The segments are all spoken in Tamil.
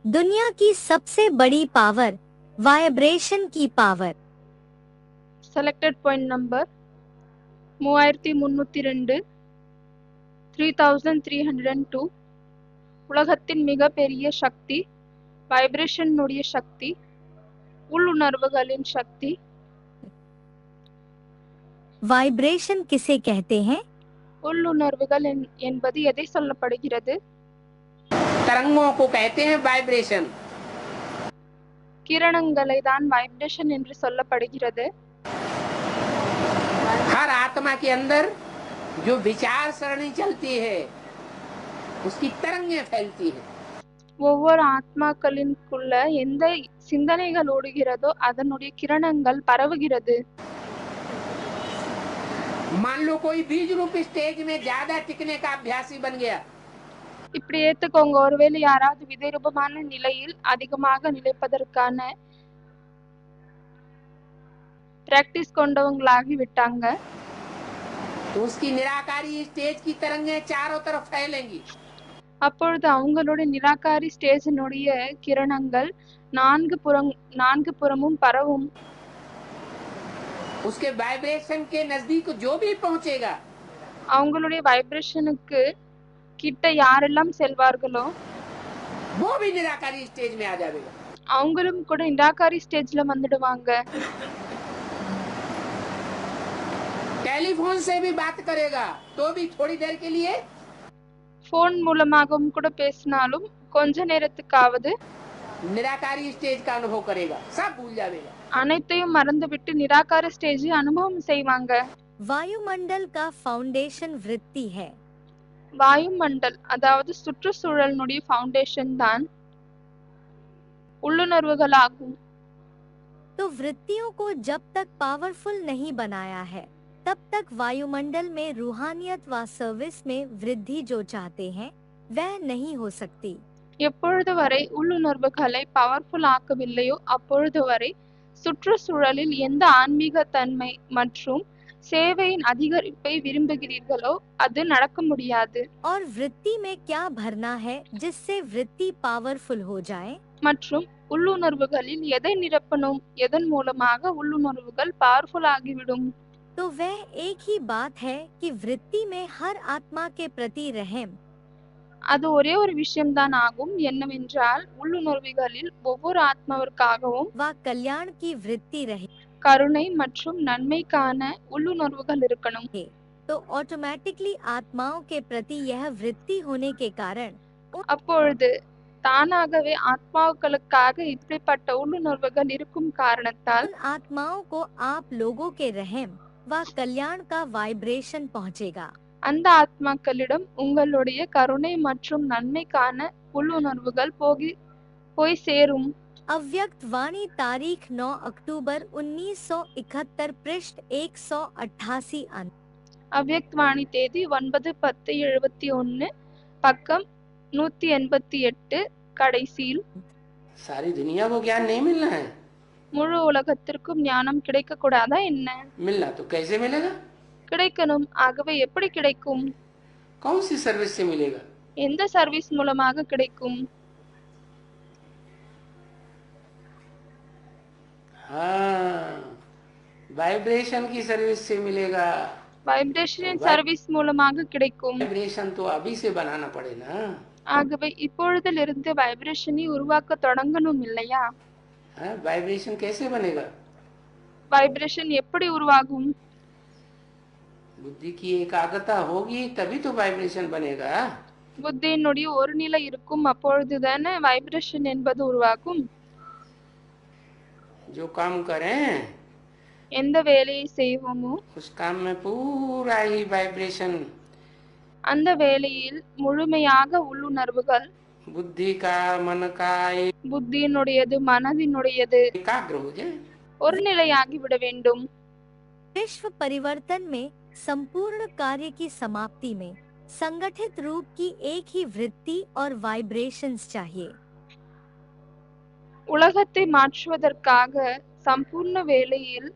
दुनिया की सबसे बड़ी पावर, वाइब्रेशन की पावर। Selected point number 3302 3302 உலகத்தின் மிகப்பெரிய சக்தி வைப்ரேஷன் உடைய சக்தி உள்ளுணர்வுகளின் சக்தி वाइब्रेशन किसे कहते हैं? உள்ளுணர்வுகள் என்பது எதை சொல்லப்படுகிறது? तरंगों को कहते हैं वाइब्रेशन। கிரணங்களை தான் வைப்ரேஷன் என்று சொல்லப்படுகிறது। हर आत्मा के अंदर जो विचार सरणी चलती है उसकी तरंगें फैलती है। ஒவ்வொரு ஆத்மாக்களின்குள்ள எந்த சிந்தனைகள் ஓடுகிறதோ அதனுடைய கிரணங்கள் பரவுகிறது। मान लो कोई बीज रूप स्टेज में ज्यादा टिकने का अभ्यासी बन गया, இப்படி ஏத்துக்கோங்க, ஒருவேளை யாராவது விதை ரூபமான நிலையில் அதிகமாக நிலைப்பதற்கான பிராக்டிஸ் கொண்டவங்களாகி விட்டாங்க, तो उसकी निराकारी स्टेज की तरंगें चारों तरफ फैलेंगी। அப்பொழுது அவங்களுடைய நிராகாரி ஸ்டேஜினுடைய கிரணங்கள் நான்கு புறமும் பரவும்। उसके वाइब्रेशन के नजदीक जो भी पहुंचेगा அவங்களுடைய வைப்ரேஷனுக்கு கிட்ட யாரெல்லாம் செல்வார்களோ वो भी निराकारी स्टेज में आ जाएगा। அவங்களும் கூட நிராகாரி ஸ்டேஜ்ல வந்துடுவாங்க। टेलीफोन से भी बात करेगा तो भी थोड़ी देर के लिए போன் மூலமாகவும் கூட பேசினாலும் கொஞ்ச நேரத்துக்காவது निराकारी स्टेज का अनुभव करेगा, सब भूल जाएगा। அனைத்தையும் மறந்துவிட்டு நிராகார ஸ்டேஜ் அனுபவம் செய்வாங்க। वायुमंडल का फाउंडेशन वृत्ति है। வாயுமண்டல் அதாவது சுற்றுச்சூழலினுடைய ஃபவுண்டேஷன் தான் உள்ளுணர்வுகளாகும்। तो वृत्तियों को जब तक पावरफुल नहीं बनाया है तब तक वायुमंडल में रूहानियत व सर्विस में वृद्धि जो चाहते हैं वह नहीं हो सकती। எப்பொழுது வரை உள்ளுணர்வுகளை பவர்ஃபுல் ஆக்கவில்லையோ அப்பொழுது வரை சுற்றுச்சூழலில் எந்த ஆன்மீக தன்மை மற்றும் சேவையின் அதிகரிப்பை விரும்புகிறீர்களோ அது நடக்க முடியாது। और वृत्ति में क्या भरना है जिससे वृत्ति पावरफुल हो जाए? மற்றும் உள்ளுணர்வுகளில் எதை நிரப்பணும், எதன் மூலமாக உள்ளுணர்வுகள் பவர்ஃபுல் ஆகிவிடும்? तो वह एक ही बात है कि वृत्ति में हर आत्मा के प्रति रहम அது ஒரே ஒரு விஷயம்தான் ஆகும், என்னவென்றால் உள்ளுணர்வுகளில் ஒவ்வொரு ஆத்மாவிற்காகவும் व कल्याण की वृत्ति रहे கருணை மற்றும் நன்மைக்கான உள்ளுணர்வுகள் இருக்கணும்। तो ऑटोमेटिकली आत्माओं के प्रति यह वृत्ति होने के कारण அப்பொழுது தானாகவே ஆத்மாக்களுக்காக இப்படிப்பட்ட உள்ளுணர்வுகள் இருக்கும் காரணத்தால் उन आत्माओं को आप लोगों के रहम व कल्याण का वाइब्रेशन पहुंचेगा। அந்த ஆத்மாக்களிடம் உங்களுடைய கருணை மற்றும் நன்மைக்கான உள்ளுணர்வுகள் போய் சேரும்। अव्यक्त वाणी तारीख 9 अक्टूबर 1971 पृष्ठ 188 अंक। அவ்யக்த் வாணி தேதி 9/10/71 பக்கம் 188 கடைசியில் सारी दुनिया को ज्ञान नहीं मिलना है, முழு உலகத்திற்கும் ஞானம் கிடைக்க கூடாதா என்ன? मिलना तो कैसे मिलेगा? கிடைக்கணும், ஆகவே எப்படி கிடைக்கும்? कौन सी सर्विस से मिलेगा? எந்த சர்வீஸ் மூலமாக கிடைக்கும்? हाँ, वाइब्रेशन की सर्विस से मिलेगा। வைப்ரேஷன் சர்வீஸ் மூலமாக கிடைக்கும்। वाइब्रेशन तो अभी से बनाना पड़े ना। ஆகவே இப்பொழுதிலிருந்து வைப்ரேஷனை உருவாக்க தொடங்கணும் இல்லையா? हाँ, वाइब्रेशन कैसे बनेगा? வைப்ரேஷன் எப்படி உருவாகும்? बुद्धि की एकाग्रता होगी तभी तो वाइब्रेशन बनेगा। புத்தியினுடைய ஒரு நிலை இருக்கும், அப்பொழுதுதானே வைப்ரேஷன் என்பது உருவாகும்। जो काम करें எந்த வேலையை செய்வோமோ उस काम में पूरा ही वाइब्रेशन அந்த வேலையில் முழுமையாக உள்ளுணர்வுகள் बुद्धि का मन का புத்தியினுடையது மனதினுடையது एकाग्र हो जाए। ஒரு நிலையாகிவிட வேண்டும்। विश्व परिवर्तन में संपूर्ण कार्य की समाप्ति में संगठित रूप की एक ही वृत्ति और वाइब्रेशंस चाहिए। உலகத்தை மாற்றுவதற்காக சம்பூர்ண வேளையில்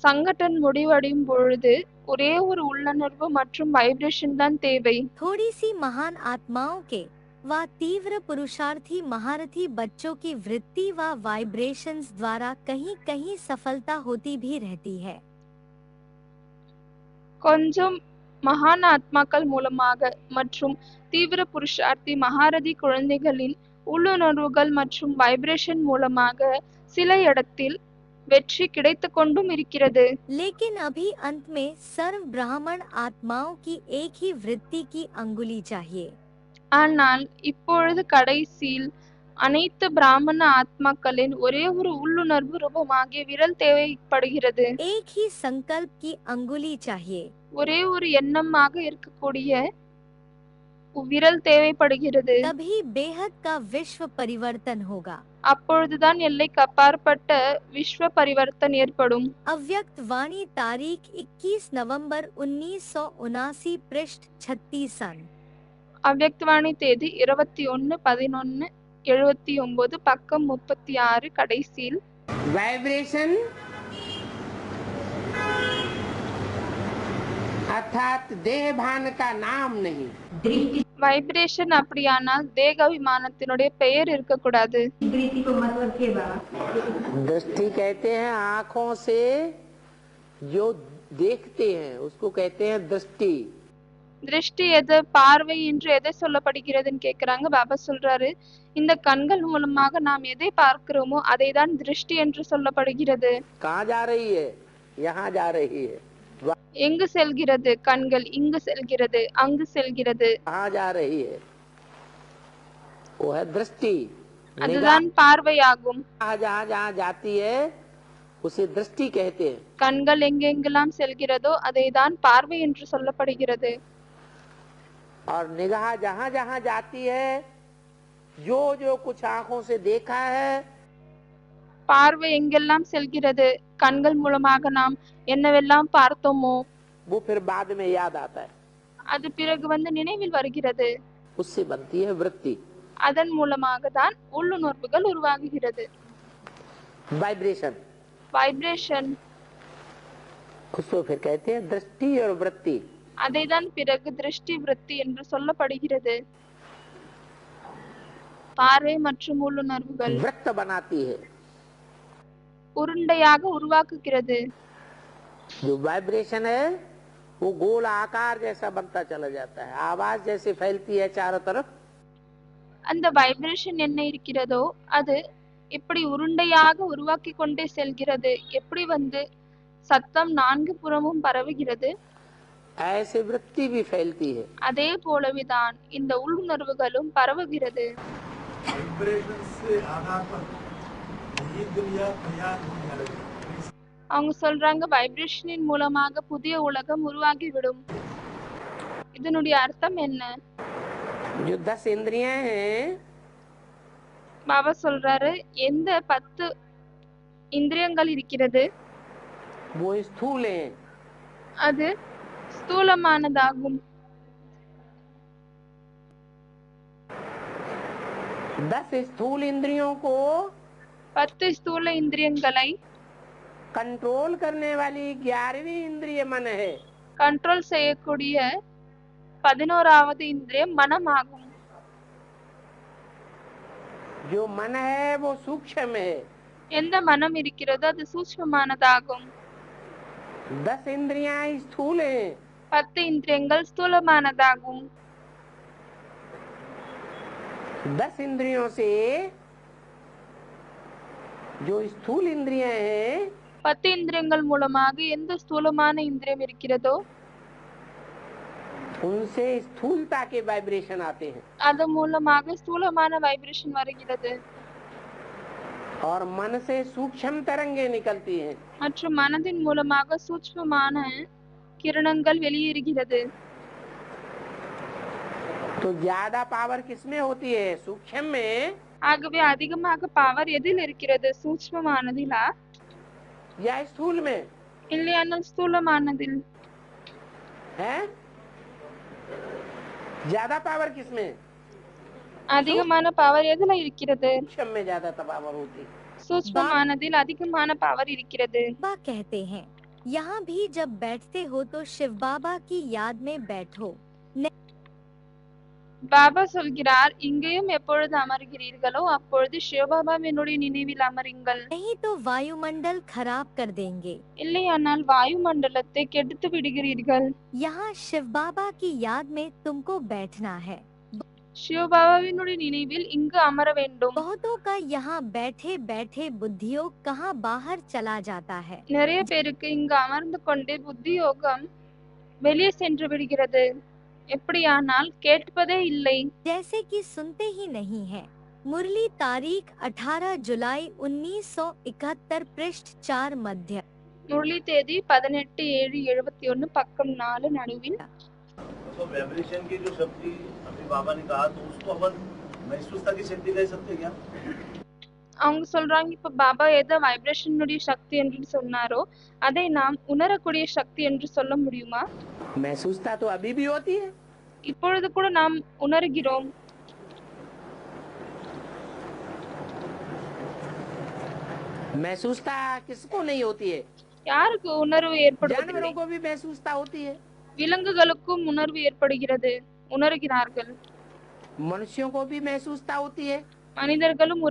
சங்கடன் முடிவடையும் பொழுது ஒரே ஒரு உள்ளுணர்வு மற்றும் வைப்ரேஷன் தான் தேவை। थोड़ी सी महान आत्माओं के व तीव्र पुरुषार्थी महारथी बच्चों की वृत्ति व वाइब्रेशंस द्वारा कहीं कहीं सफलता होती भी रहती है। கொஞ்சம் மகான் ஆத்மாக்கள் மூலமாக மற்றும் தீவிர புருஷார்த்தி மகாரதி குழந்தைகளின் உள்ளுணர்வுகள் மற்றும் வைப்ரேஷன் மூலமாக சில இடத்தில் வெற்றி கிடைத்து கொண்டும் இருக்கிறது। लेकिन अभी अंत में सर्व ब्राह्मण आत्माओं की एक ही वृत्ति की अंगुली चाहिए। ஆனால் இப்பொழுது கடைசியில் அனைத்து பிராமண ஆத்மாக்களின் ஒரே ஒரு உள்ளுணர்வு ரூபமாகிய விரல் தேவைப்படுகிறது। एक ही संकल्प की अंगुली चाहिए। ஒரே ஒரு எண்ணமாக இருக்கக்கூடிய விரல் தேவைப்படுகிறது। तभी बेहद का विश्व परिवर्तन होगा। அப்பொழுதுதான் எல்லைக்கு அப்பாற்பட்ட விஸ்வ பரிவர்த்தன் ஏற்படும்। अव्यक्त वाणी तारीख 21 नवंबर 1979 पृष्ठ 36 அவ்யக்தவாணி தேதி 21/11/79 பக்கம் 36 கடைசியில் वाइब्रेशन अर्थात देह भान का नाम नहीं, வைப்ரேஷன் அப்படியானால் தேகாபிமானத்தினுடைய பெயர் இருக்கக்கூடாது। दृष्टि कहते हैं आंखों से जो देखते हैं उसको कहते हैं दृष्टि। திருஷ்டி எது, பார்வை என்று எதை சொல்லப்படுகிறதுன்னு கேக்குறாங்க। பாபா சொல்றாரு, இந்த கண்கள் மூலமாக நாம் எதை பார்க்கிறோமோ அதை தான் திருஷ்டி என்று சொல்லப்படுகிறது। कहाँ जा रही है? यहाँ जा रही है। எங்கு செல்கிறது? கண்கள் இங்கு செல்கிறது, அங்கு செல்கிறது, कहाँ जा रही है? वो है दृष्टि। அதுதான் பார்வையாகும்। जहाँ जहाँ जाती है उसे दृष्टि कहते हैं। கண்கள் எங்கெங்கெல்லாம் செல்கிறதோ அதை தான் பார்வை என்று சொல்லப்படுகிறது। और निगाह जहाँ जहाँ जाती है, जो जो कुछ आंखों से देखा है, பார்வை எங்கெல்லாம் செல்கிறது, கண்கள் மூலமாக நாம் என்னவெல்லாம் பார்த்தோமோ वो फिर बाद में याद आता है, அது பிறகு நினைவில் வருகிறது। उससे बनती है वृत्ति, அதன் மூலமாக தான் உள்ளுணர்வுகள் உருவாகுகிறது। वाइब्रेशन। வைப்ரேஷன், उसको फिर कहते हैं दृष्टि और वृत्ति। அதை தான் பிறகு திருஷ்டி விருத்தி என்று சொல்லப்படுகிறது। பார்வை மற்றும் உள்ளுணர்வுகள் वृत्त बनाती है। உருண்டையாக உருவாக்குகிறது। जो वाइब्रेशन है वो गोल आकार जैसा बनता चला जाता है, आवाज जैसे फैलती है चारों तरफ। அந்த வைப்ரேஷன் என்ன இருக்கிறதோ அது இப்படி உருண்டையாக உருவாக்கி கொண்டே செல்கிறது। எப்படி சத்தம் நான்கு புறமும் பரவுகிறது, ऐसे वृत्ति भी फैलती है। அதே போலவேதான் இந்த உள்ளுணர்வுகளும் பரவுகிறது। அவங்க சொல்றாங்க, வைப்ரேஷனின் மூலமாக புதிய உலகம் உருவாகிவிடும்। இதனுடைய அர்த்தம் என்ன? जो 10 इंद्रियां हैं, பாபா சொல்றாரு, எந்த 10 இந்திரியங்கள் இருக்கிறது वो स्थूल हैं। அது ஸ்தூலமானதாகும்। 10 स्थूल इंद्रियों को 10 ஸ்தூல இந்திரியங்களை कंट्रोल करने वाली 11वीं इंद्रिय मन है। கண்ட்ரோல் செய்யக்கூடிய 11வது இந்திரியம் மனமாகும்। जो मन है वो सूक्ष्म है। எந்த மனம் இருக்கிறதோ அது சூட்சுமமானதாகும்। 10 इंद्रियां स्थूल हैं। 10 இந்திரியங்கள் ஸ்தூலமானதாகும்। 10 इंद्रियों से जो स्थूल इंद्रियां हैं 10 இந்திரியங்கள் மூலமாக எந்த ஸ்தூலமான இந்திரியம் இருக்கிறதோ उनसे स्थूलता के वाइब्रेशन आते हैं, அது மூலமாக ஸ்தூலமான வைப்ரேஷன் வருகிறது। और मन से सूक्ष्म तरंगे निकलती हैं। மற்றும் மனதின் மூலமாக சூட்சுமமான கிரணங்கள் வெளியேறுகிறது। तो ज्यादा पावर किसमें होती है? सूक्ष्म में ஆகவே அதிகமாக பவர் எதில் இருக்கிறது? சூட்சுமமானதிலா या स्थूल में? இல்லையானால் ஸ்தூலமானதில்? है ज्यादा पावर किसमें? அதிகமான பவர் எதுல இருக்கிறது? सूक्ष्म में ज्यादा पावर होती है। சூட்சுமமானதில் அதிகமான பவர் இருக்கிறது। बाबा कहते हैं, यहाँ भी जब बैठते हो तो शिव बाबा की याद में बैठो। பாபா சொல்கிறார், இங்கேயும் எப்பொழுது அமர்கிறீர்களோ அப்பொழுது சிவபாபாவினுடைய நினைவில் அமருங்கள். नहीं तो वायुमंडल खराब कर देंगे। இல்லையானால் வாயுமண்டலத்தை கெடுத்து விடுகிறீர்கள். यहाँ शिव बाबा की याद में तुमको बैठना है। சிவபாபாவினுடைய நினைவில் இங்கு அமர வேண்டும். बहुतों का यहाँ बैठे बैठे बुद्धियोग कहाँ बाहर चला जाता है। நிறைய பேருக்கு இங்கு அமர்ந்து கொண்டே புத்தி யோகம் வெளியே சென்று விடுகிறது. எப்படியானால் கேட்பதே இல்லை. जैसे कि सुनते ही नहीं है। मुरली तारीख 18 जुलाई 1971 पृष्ठ 4 मध्य। முரளி தேதி 18/7/71 பக்கம் 4 நடுவில். तो वाइब्रेशन की जो शक्ति अभी बाबा ने कहा तो उसको अपन महसूसता की शक्ति कह सकते क्या? அவங்க சொல்றாங்க, இப்ப பாபா ஏதோ வைப்ரேஷனுடைய சக்தி என்று சொன்னாரோ அதை நாம் உணரக்கூடிய சக்தி என்று சொல்ல முடியுமா? महसूसता तो अभी भी होती है। இப்பொழுது கூட நாம் உணர்கிறோம். महसूसता किसको नहीं होती है? யாருக்கு உணர்வு ஏற்படுவதில்லை? जानवरों को भी महसूसता होती है, விலங்குகளுக்கும் உணர்வு ஏற்படுகிறது, உணர்கிறார்கள். मनुष्यों को भी महसूसता होती है, மனிதர்களும்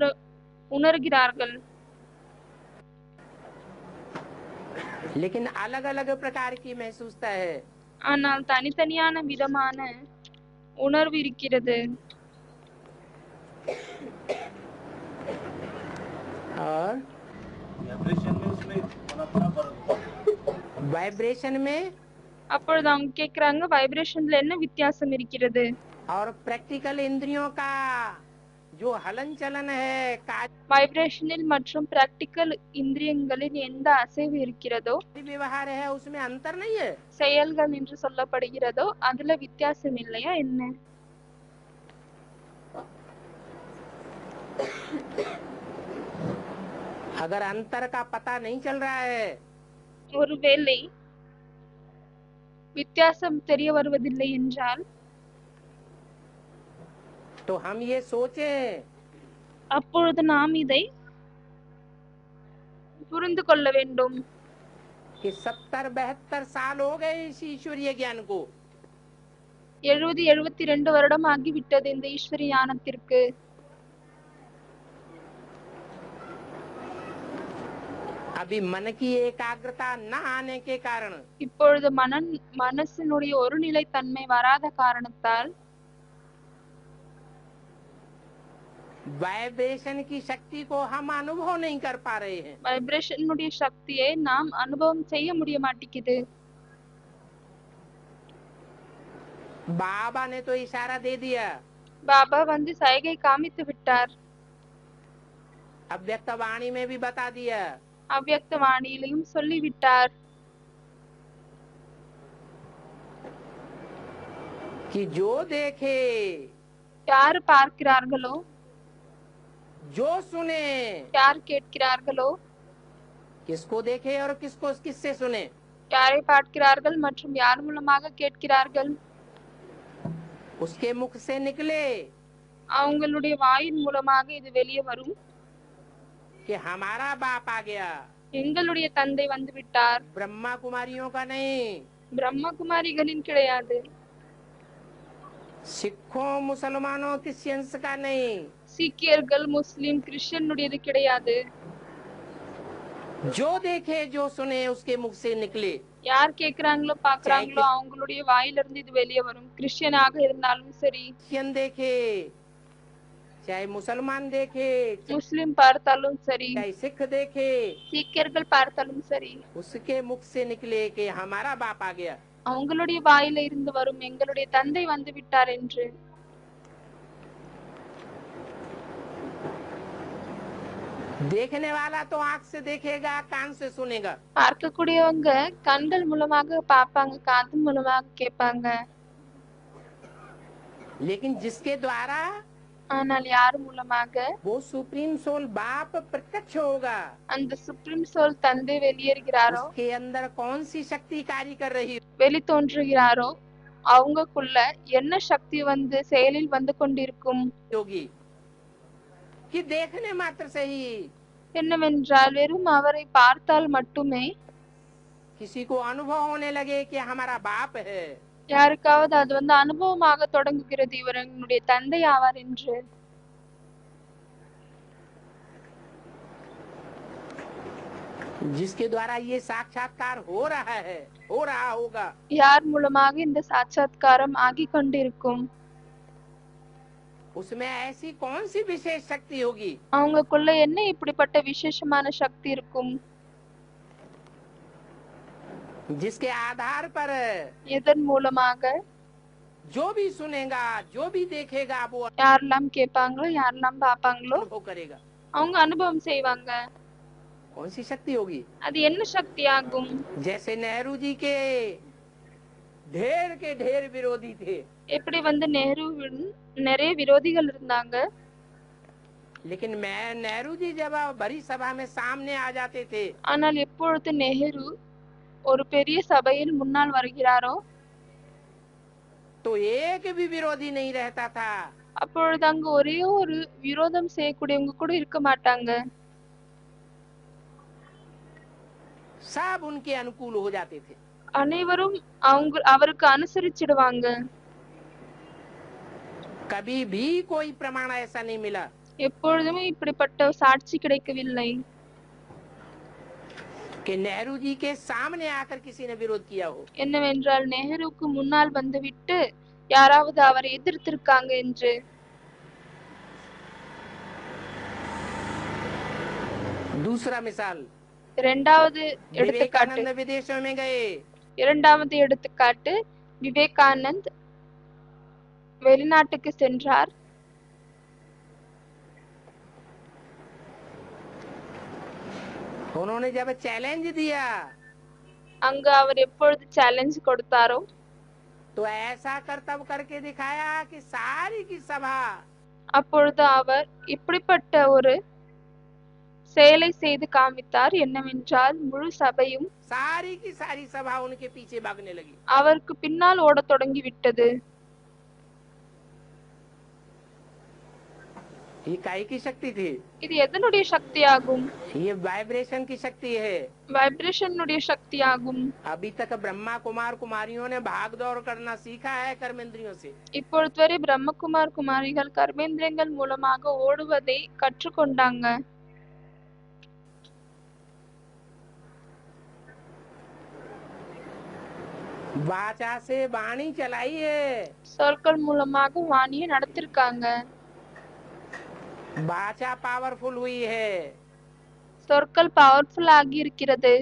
உணர்கிறார்கள். लेकिन अलग अलग प्रकार की महसूसता है। ஆனால் தனித்தனியான விதமான உணர்வு இருக்கிறது. और वाइब्रेशन में उसमें अपना फर्क होता है। वाइब्रेशन में அப்பொழுது அவங்க கேக்குறாங்க, வைப்ரேஷன்ல என்ன வித்தியாசம் இருக்கிறது? और प्रैक्टिकल इंद्रियों का जो हलन चलन है, வைப்ரேஷனில் மற்றும் பிராக்டிக்கல் இந்திரியங்களில் எந்த அசைவு இருக்கிறதோ, कार्य व्यवहार है, उसमें अंतर नहीं है। செயல்கள் என்று சொல்லப்படுகிறதோ அதுல வித்தியாசம் இல்லையா என்ன? अगर अंतर का पता नहीं चल रहा है ஒருவேளை வித்தியாசம் தெரிய வருவதில்லை என்றால் तो हम ये सोचें அப்பொழுது நாம் இதை புரிந்து கொள்ள வேண்டும். कि 70-72 साल हो गए इस ईश्वरीय ज्ञान को, 70-72 வருடம் ஆகிவிட்டது இந்த ஈஸ்வரி ஞானத்திற்கு. अभी मन की एकाग्रता न आने के कारण இப்பொழுது மனசினுடைய ஒரு நிலை தன்மை வராத காரணத்தால் वाइब्रेशन की शक्ति को हम अनुभव नहीं कर पा रहे हैं। வைப்ரேஷனுடைய சக்தியை நாம் அனுபவம் செய்ய முடிய மாட்டேங்குது. बाबा ने तो इशारा दे दिया, பாபா வந்து சைகை காமித்து விட்டார். अव्यक्त वाणी में भी बता दिया அவ்யக்த வாணியிலையும் சொல்லிவிட்டார். कि जो देखे, யார் பார்க்கிறார்களோ, जो सुने, யார் கேட்கிறார்களோ, किसको देखे और किसको किससे सुने, யாரை பார்க்கிறார்கள் மற்றும் யார் மூலமாக கேட்கிறார்கள், उसके मुख से निकले அவங்களுடைய வாயின் மூலமாக இது வெளியே வரும். कि हमारा बाप आ गया। எங்களுடைய தந்தை வந்து விட்டார். ब्रह्मा कुमारियों का नहीं, பிரம்ம குமாரிகளின் கிடையாது, सिखों मुसलमानों क्रिश्चियंस का नहीं, சீக்கியர்கள் முஸ்லிம் கிறிஸ்டியனுடையது கிடையாது. जो देखे जो सुने उसके मुख से निकले। யார் கேக்குறாங்களோ பாக்குறாங்களோ அவங்களுடைய வாயிலிருந்து இது வெளியே வரும். கிறிஸ்டியனாக இருந்தாலும் சரி, क्रिश्चियन देखे, चाहे मुसलमान देखे, முஸ்லிம் பார்த்தாலும் சரி, चाहे सिख देखे, சீக்கியர்கள் பார்த்தாலும் சரி, उसके मुख से निकले कि हमारा बाप आ गया। அவங்களுடைய வாயில இருந்து வரும் எங்களுடைய தந்தை வந்து விட்டார் என்று. देखने वाला तो आंख से देखेगा, कान से सुनेगा, பார்க்கக்கூடியவங்க கண்கள் மூலமாக பார்ப்பாங்க, காது மூலமாக கேட்பாங்க. लेकिन जिसके द्वारा ஆனால் யார் மூலமாக? वो सुप्रीम सोल बाप प्रत्यक्ष होगा, அந்த சுப்ரீம் சோல் தந்தை வெளியேறுகிறாரோ, उसके अंदर कौन सी शक्ति कार्य कर रही है, வெளி தோன்றுகிறாரோ அவங்களுக்குள்ள என்ன சக்தி வந்து செயலில் வந்து கொண்டிருக்கும் होगी कि देखने मात्र से ही என்னவென்றால் வெறும் அவரை பார்த்தால் மட்டுமே किसी को अनुभव होने लगे कि हमारा बाप है, யாருக்காவது அது அனுபவமாக தொடங்குகிறது இவர் என்னுடைய தந்தை ஆவார் என்று. जिसके द्वारा ये साक्षात्कार हो रहा है, हो रहा होगा, யார் மூலமாக இந்த சாட்சாத்காரம் ஆகிக் கொண்டிருக்கும்? उसमें ऐसी कौन सी विशेष शक्ति होगी அவங்களுக்குள்ள என்ன இப்படிப்பட்ட விசேஷமான சக்தி இருக்கும்? जिसके आधार पर எதன் மூலமாக जो भी सुनेगा, जो भी देखेगा, वो யாரெல்லாம் கேட்பாங்களோ யாரெல்லாம் பார்ப்பாங்களோ अनुभव करेगा। அவங்க அனுபவம் செய்வாங்க. कौन सी शक्ति होगी? அது என்ன சக்தி ஆகும்? जैसे नेहरू जी के ढेर विरोधी थे, எப்படி நேருவின் நிறைய விரோதிகள் இருந்தாங்க. लेकिन मैं नेहरू जी जब बड़ी सभा में सामने आ जाते थे, ஆனால் எப்பொழுது நெஹ்ரு ஒரு பெரிய சபையில் முன்னால் வருகிறாரோ तो एक भी विरोधी नहीं रहता था। அப்பொழுது அங்கு ஒரே ஒரு விரோதம் செய்யக்கூடியவங்க கூட இருக்க மாட்டாங்க. सब उनके अनुकूल हो जाते थे। அனைவரும் அவருக்கு அனுசரிச்சிடுவாங்க. कभी भी कोई प्रमाण ऐसा नहीं मिला எப்பொழுதுமே இப்படிப்பட்ட சாட்சி கிடைக்கவில்லை कि नेहरू जी के सामने आकर किसी ने विरोध किया हो। என்னவென்றால் நெஹ்ருக்கு முன்னால் வந்துவிட்டு யாராவது அவரை எதிர்த்திருக்காங்க என்று. दूसरा मिसाल, இரண்டாவது எடுத்துக்காட்டு विवेकानंद विदेशों में गए, இரண்டாவது எடுத்துக்காட்டு விவேகானந்த் வெளிநாட்டுக்கு சென்றார். उन्होंने जब चैलेंज दिया அங்கு அவர் எப்பொழுது சேலஞ்ச் கொடுத்தாரோ तो ऐसा कर्तव्य करके दिखाया कि सारी की सभा அப்பொழுது அவர் இப்படிப்பட்ட ஒரு செயலை செய்து காமித்தார். என்னவென்றால் முழு சபையும் सारी की सारी सभा उनके पीछे भागने लगी। அவருக்கு பின்னால் ஓடத் தொடங்கிவிட்டது. ये काहे की शक्ति थी? இது எதனுடைய சக்தி ஆகும்? ये वाइब्रेशन की शक्ति है। வைப்ரேஷனுடைய சக்தி ஆகும். अभी तक ब्रह्मा कुमार कुमारियों ने भाग दौड़ करना सीखा है कर्मेंद्रियों से। இப்பொழுது வரை பிரம்மகுமார் குமாரிகள் கர்மேந்திரியங்கள் மூலமாக ஓடுவதை கற்றுக்கொண்டாங்க. वाचा से वाणी चलाई है, சொற்கள் மூலமாக வாணியை நடத்திருக்காங்க. वाचा पावरफुल हुई है। சொற்கள் பவர்ஃபுல் ஆகி இருக்கிறது.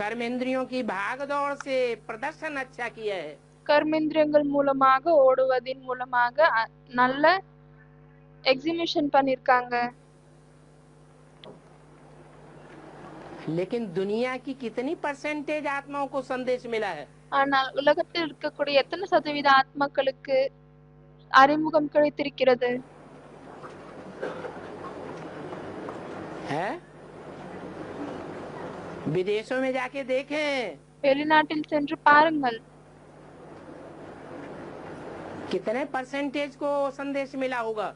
कर्मेंद्रियों की भाग दौड़ से प्रदर्शन अच्छा किया है। கர்மேந்திரியங்கள் மூலமாக ஓடுவதின் மூலமாக நல்ல எக்ஸிபிஷன் பண்ணிருக்காங்க. लेकिन दुनिया की कितनी परसेंटेज आत्माओं को संदेश मिला है? ஆனால் உலகத்தில் இருக்கக்கூடிய எத்தனை சதவீத ஆத்மாக்களுக்கு அறிமுகம் கிடைத்திருக்கிறது? है? विदेशों में जाके देखें, வெளிநாட்டில் சென்று பாருங்கள் कितने परसेंटेज को संदेश मिला होगा।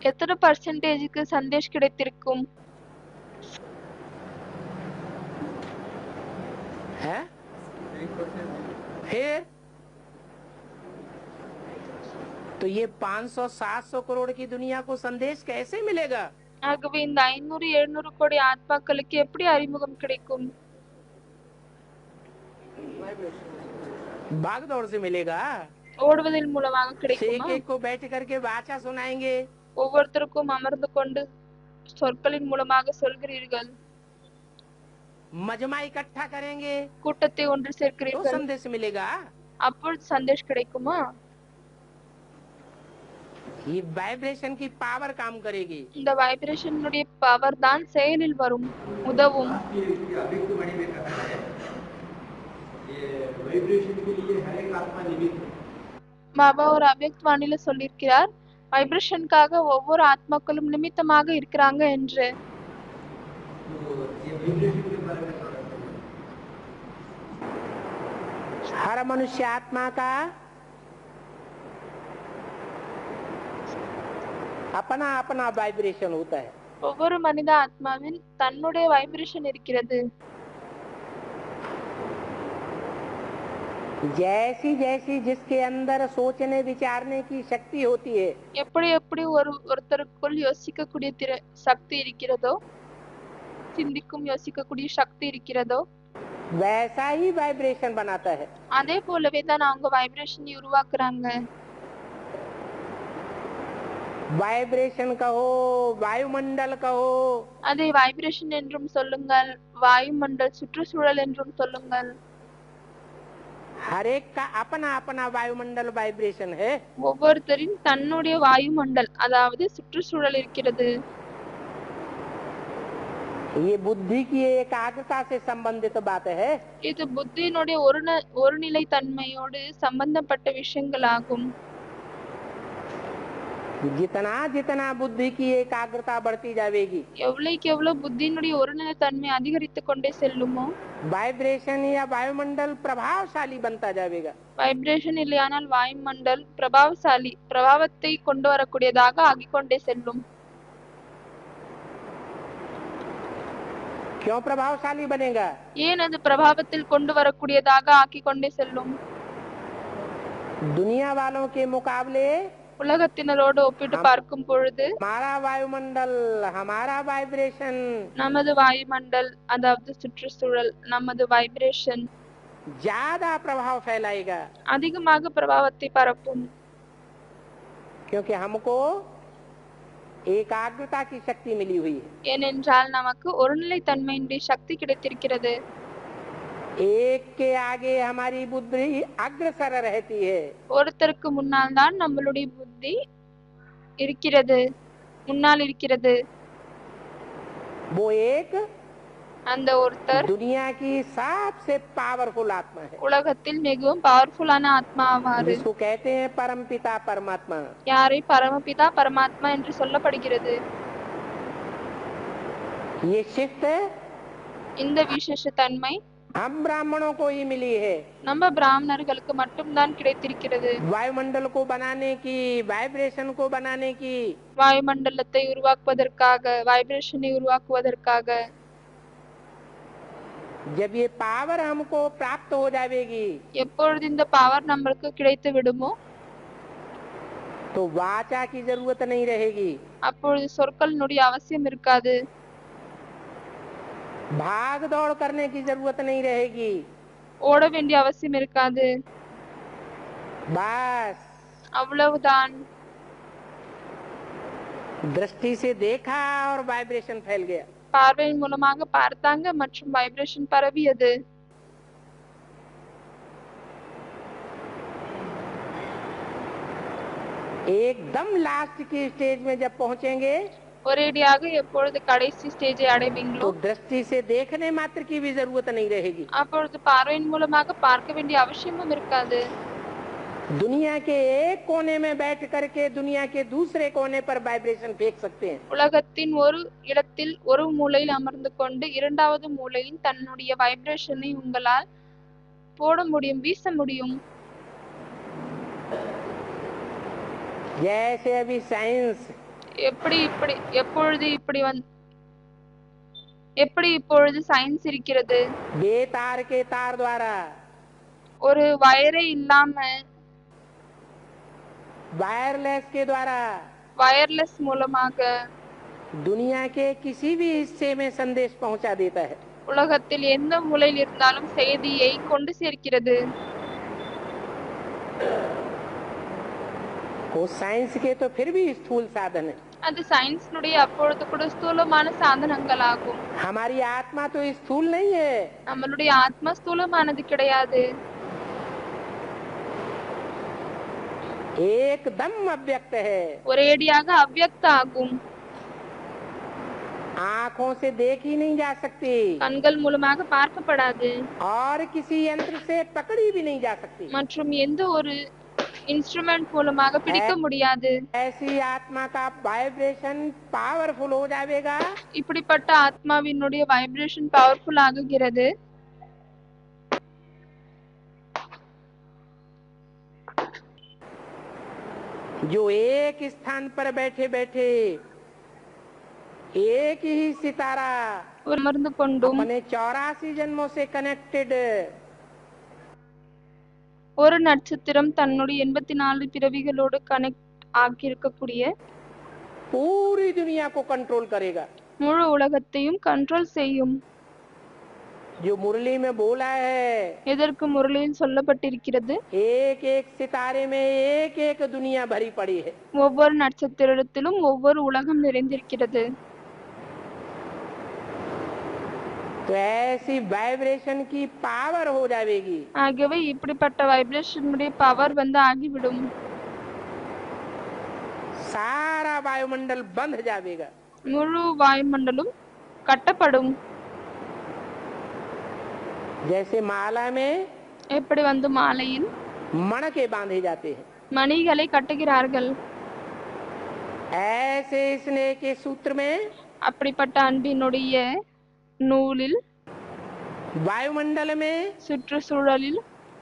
எத்தனை பர்சன்டேஜுக்கு சந்தேஷ் கிடைத்திருக்கும்? है? फिर तो ये 500-700 करोड़ की दुनिया को संदेश कैसे मिलेगा? ஆகவே இந்த 500-700 கோடி ஆத்மாக்களுக்கு எப்படி அறிமுகம் கிடைக்கும்? भाग दौड़ से मिलेगा। ஓடுவதன் மூலமாக एक கிடைக்குமா? एक को बैठ करके वाचा सुनाएंगे, ஒவ்வொருத்தருக்கும் அமர்ந்து கொண்டு சொற்களின் மூலமாக சொல்கிறீர்கள், मजमा इकट्ठा करेंगे கூட்டத்தை ஒன்று तो சேர்க்கிறீர்கள், संदेश मिलेगा। அப்பொழுது சந்தேஷ் கிடைக்குமா? ये वाइब्रेशन की पावर काम करेगी। இந்த வைப்ரேஷனுடைய பவர் தான் செயலில் வரும், உதவும். பாபா ஒரு அவ்யக்த் வாணியில சொல்லியிருக்கிறார், வைப்ரேஷனுக்காக ஒவ்வொரு ஆத்மாக்களும் நிமித்தமாக இருக்கிறாங்க என்று. हर मनुष्य आत्मा का अपना अपना वाइब्रेशन होता है। ஒவ்வொரு மனித ஆத்மாவின் தன்னுடைய வைப்ரேஷன் இருக்கிறது. जैसी जैसी जिसके अंदर सोचने विचारने की शक्ति होती है, எப்படி எப்படி ஒருத்தருக்குள் யோசிக்கக்கூடிய சக்தி இருக்கிறதோ, சிந்திக்கும் யோசிக்கக்கூடிய சக்தி இருக்கிறதோ, वैसा ही वाइब्रेशन बनाता है। அதே போலவே தான் அவங்க வைப்ரேஷனை உருவாக்குறாங்க. वाइब्रेशन कहो, वायुमंडल कहो, அதை வைப்ரேஷன் என்றும் சொல்லுங்கள், வாயுமண்டல் சுற்றுச்சூழல் என்றும் சொல்லுங்கள். हर एक का अपना अपना वायुमंडल वाइब्रेशन है। ஒவ்வொருத்தரின் தன்னுடைய வாயுமண்டல் அதாவது சுற்றுச்சூழல் இருக்கிறது. ये बुद्धि की एकाग्रता से संबंधित बात है। இது புத்தியினுடைய ஒருநிலை தன்மையோடு சம்பந்தப்பட்ட விஷயங்களாகும். जितना जितना बुद्धि की एकाग्रता बढ़ती जाएगी, எவ்வளவுக்கு எவ்வளவு புத்தியினுடைய ஒருநிலை தன்மை அதிகரித்து கொண்டே செல்லுமோ, वाइब्रेशन या वायुमंडल प्रभावशाली बनता जाएगा। வைப்ரேஷன் இல்லையானால் வாயுமண்டல் பிரபாவத்தை கொண்டு வரக்கூடியதாக ஆகிக்கொண்டே செல்லும். क्यों प्रभावशाली बनेगा? ஏன் அது பிரபாவத்தில் கொண்டு வரக்கூடியதாக ஆக்கிக்கொண்டே செல்லும்? दुनिया वालों के मुकाबले உலகத்தினரோடு ஒப்பிட்டு பார்க்கும் பொழுது हमारा वायुमंडल, हमारा वाइब्रेशन நமது வாயுமண்டல் அதாவது சுற்றுச்சூழல், நமது வைப்ரேஷன் ज्यादा प्रभाव फैलाएगा, அதிகமாக பிரபாவத்தை பரப்பும். क्योंकि हमको एकाग्रता की शक्ति मिली हुई है। ஏனென்றால் நமக்கு ஒருநிலை தன்மையினுடைய சக்தி கிடைத்திருக்கிறது. एक के आगे हमारी बुद्धि अग्रसर रहती है। ஒருத்தருக்கு முன்னால் தான் நம்மளுடைய புத்தி இருக்கிறது, முன்னால் இருக்கிறது. वो एक அந்த ஒருத்தர் दुनिया की सबसे पावरफुल आत्मा है, உலகத்தில் மிகவும் பவர்ஃபுல்லான ஆத்மா ஆவார். जिसको कहते हैं परम पिता परमात्मा। யாரை பரமபிதா பரமாத்மா என்று சொல்லப்படுகிறது. ये शिफ्ट இந்த விசேஷ தன்மை हम ब्राह्मणों को ही मिली है। நம்ம பிராமணர்களுக்கு மட்டும்தான் கிடைத்திருக்கிறது. वायुमंडल को बनाने की, वाइब्रेशन को बनाने की, வாயுமண்டலத்தை உருவாக்குவதற்காக, வைப்ரேஷனை உருவாக்குவதற்காக. जब ये पावर हमको प्राप्त हो जाएगी, எப்பொழுது இந்த பவர் நம்மளுக்கு கிடைத்து விடுமோ, तो वाचा की जरूरत नहीं रहेगी, அப்பொழுது சொற்களினுடைய அவசியம் இருக்காது, भाग दौड़ करने की जरूरत नहीं रहेगी। ஓட வேண்டிய அவசியம் இருக்காது. बस அவ்வளவுதான். दृष्टि से देखा और वाइब्रेशन फैल गया। பார்வையின் மூலமாக பார்த்தாங்க மற்றும் வைப்ரேஷன் பரவியது. एकदम लास्ट की स्टेज में जब पहुंचेंगे, ஒரேடியாக எப்பொழுது கடைசி ஸ்டேஜை அடைவீங்களோ, तो दृष्टि से देखने मात्र की भी जरूरत नहीं रहेगी। அப்பொழுது பார்வையின் மூலமாக பார்க்க வேண்டிய அவசியமும் இருக்காது. दुनिया के एक कोने में बैठ करके दुनिया के दूसरे कोने पर वाइब्रेशन फेंक सकते हैं। உலகத்தின் ஒரு இடத்தில் ஒரு மூலையில் அமர்ந்து கொண்டு இரண்டாவது மூலையில் தன்னுடைய வைப்ரேஷனை உங்களால் போட முடியும், வீச முடியும். जैसे अभी साइंस எப்படி இப்பொழுது சயின்ஸ் இருக்கிறது. बेतार के तार द्वारा, ஒரு வயரே இல்லாம वायरलेस के द्वारा வயர்லெஸ் மூலமாக दुनिया के किसी भी हिस्से में संदेश पहुंचा देता है। உலகத்தில் எந்த மூலையில் இருந்தாலும் செய்தியை கொண்டு சேர்க்கிறது. वो साइंस के तो फिर भी स्थूल साधन है। அது சயின்ஸ்னுடைய அப்பொழுது கூட ஸ்தூலமான சாதனங்கள் ஆகும். हमारी आत्मा तो स्थूल नहीं है, நம்மளுடைய ஆத்மா ஸ்தூலமானது கிடையாது, एकदम अव्यक्त है। ஒரேடியாக அவ்யக்த ஆகும். आँखों से देखी नहीं जा सकती கண்கள் மூலமாக பார்க்கப்படாது और किसी यंत्र से पकड़ी भी नहीं जा सकती। மற்றும் எந்த ஒரு இன்ஸ்ட்ருமெண்ட் மூலமாக பிடிக்க முடியாது. ऐसी आत्मा का वाइब्रेशन पावरफुल हो जाएगा, இப்படிப்பட்ட ஆத்மாவினுடைய வைப்ரேஷன் பவர்ஃபுல் ஆகுகிறது. जो एक स्थान पर बैठे बैठे एक ही सितारा அமர்ந்து கொண்டும் अपने 84 जन्मों से कनेक्टेड ஒரு நட்சத்திரம் தன்னுடைய 84 பிறவிகளோடு கனெக்ட் ஆக்கியிருக்கக்கூடிய पूरी दुनिया को कंट्रोल करेगा। முழு உலகத்தையும் கண்ட்ரோல் செய்யும். जो मुरली में बोला है, எதற்கு முரளியில் சொல்லப்பட்டிருக்கிறது? एक एक सितारे में एक एक दुनिया भरी पड़ी है। ஒவ்வொரு நட்சத்திரத்திலும் ஒவ்வொரு உலகம் நிறைந்திருக்கிறது. तो ऐसी वाइब्रेशन की पावर हो जाएगी। ஆகவே இப்படிப்பட்ட வைப்ரேஷனுடைய பவர் ஆகிவிடும். सारा वायुमंडल बंध जाएगा। முழு வாயுமண்டலம் கட்டப்படும். जैसे माला में எப்படி மாலையில் मणके बांधे जाते हैं, மணிகளை கட்டுகிறார்கள். ऐसे स्नेह के सूत्र में அப்படிப்பட்ட அன்பினுடைய நூலில் वायुमंडल में சுற்றுச்சூழலில்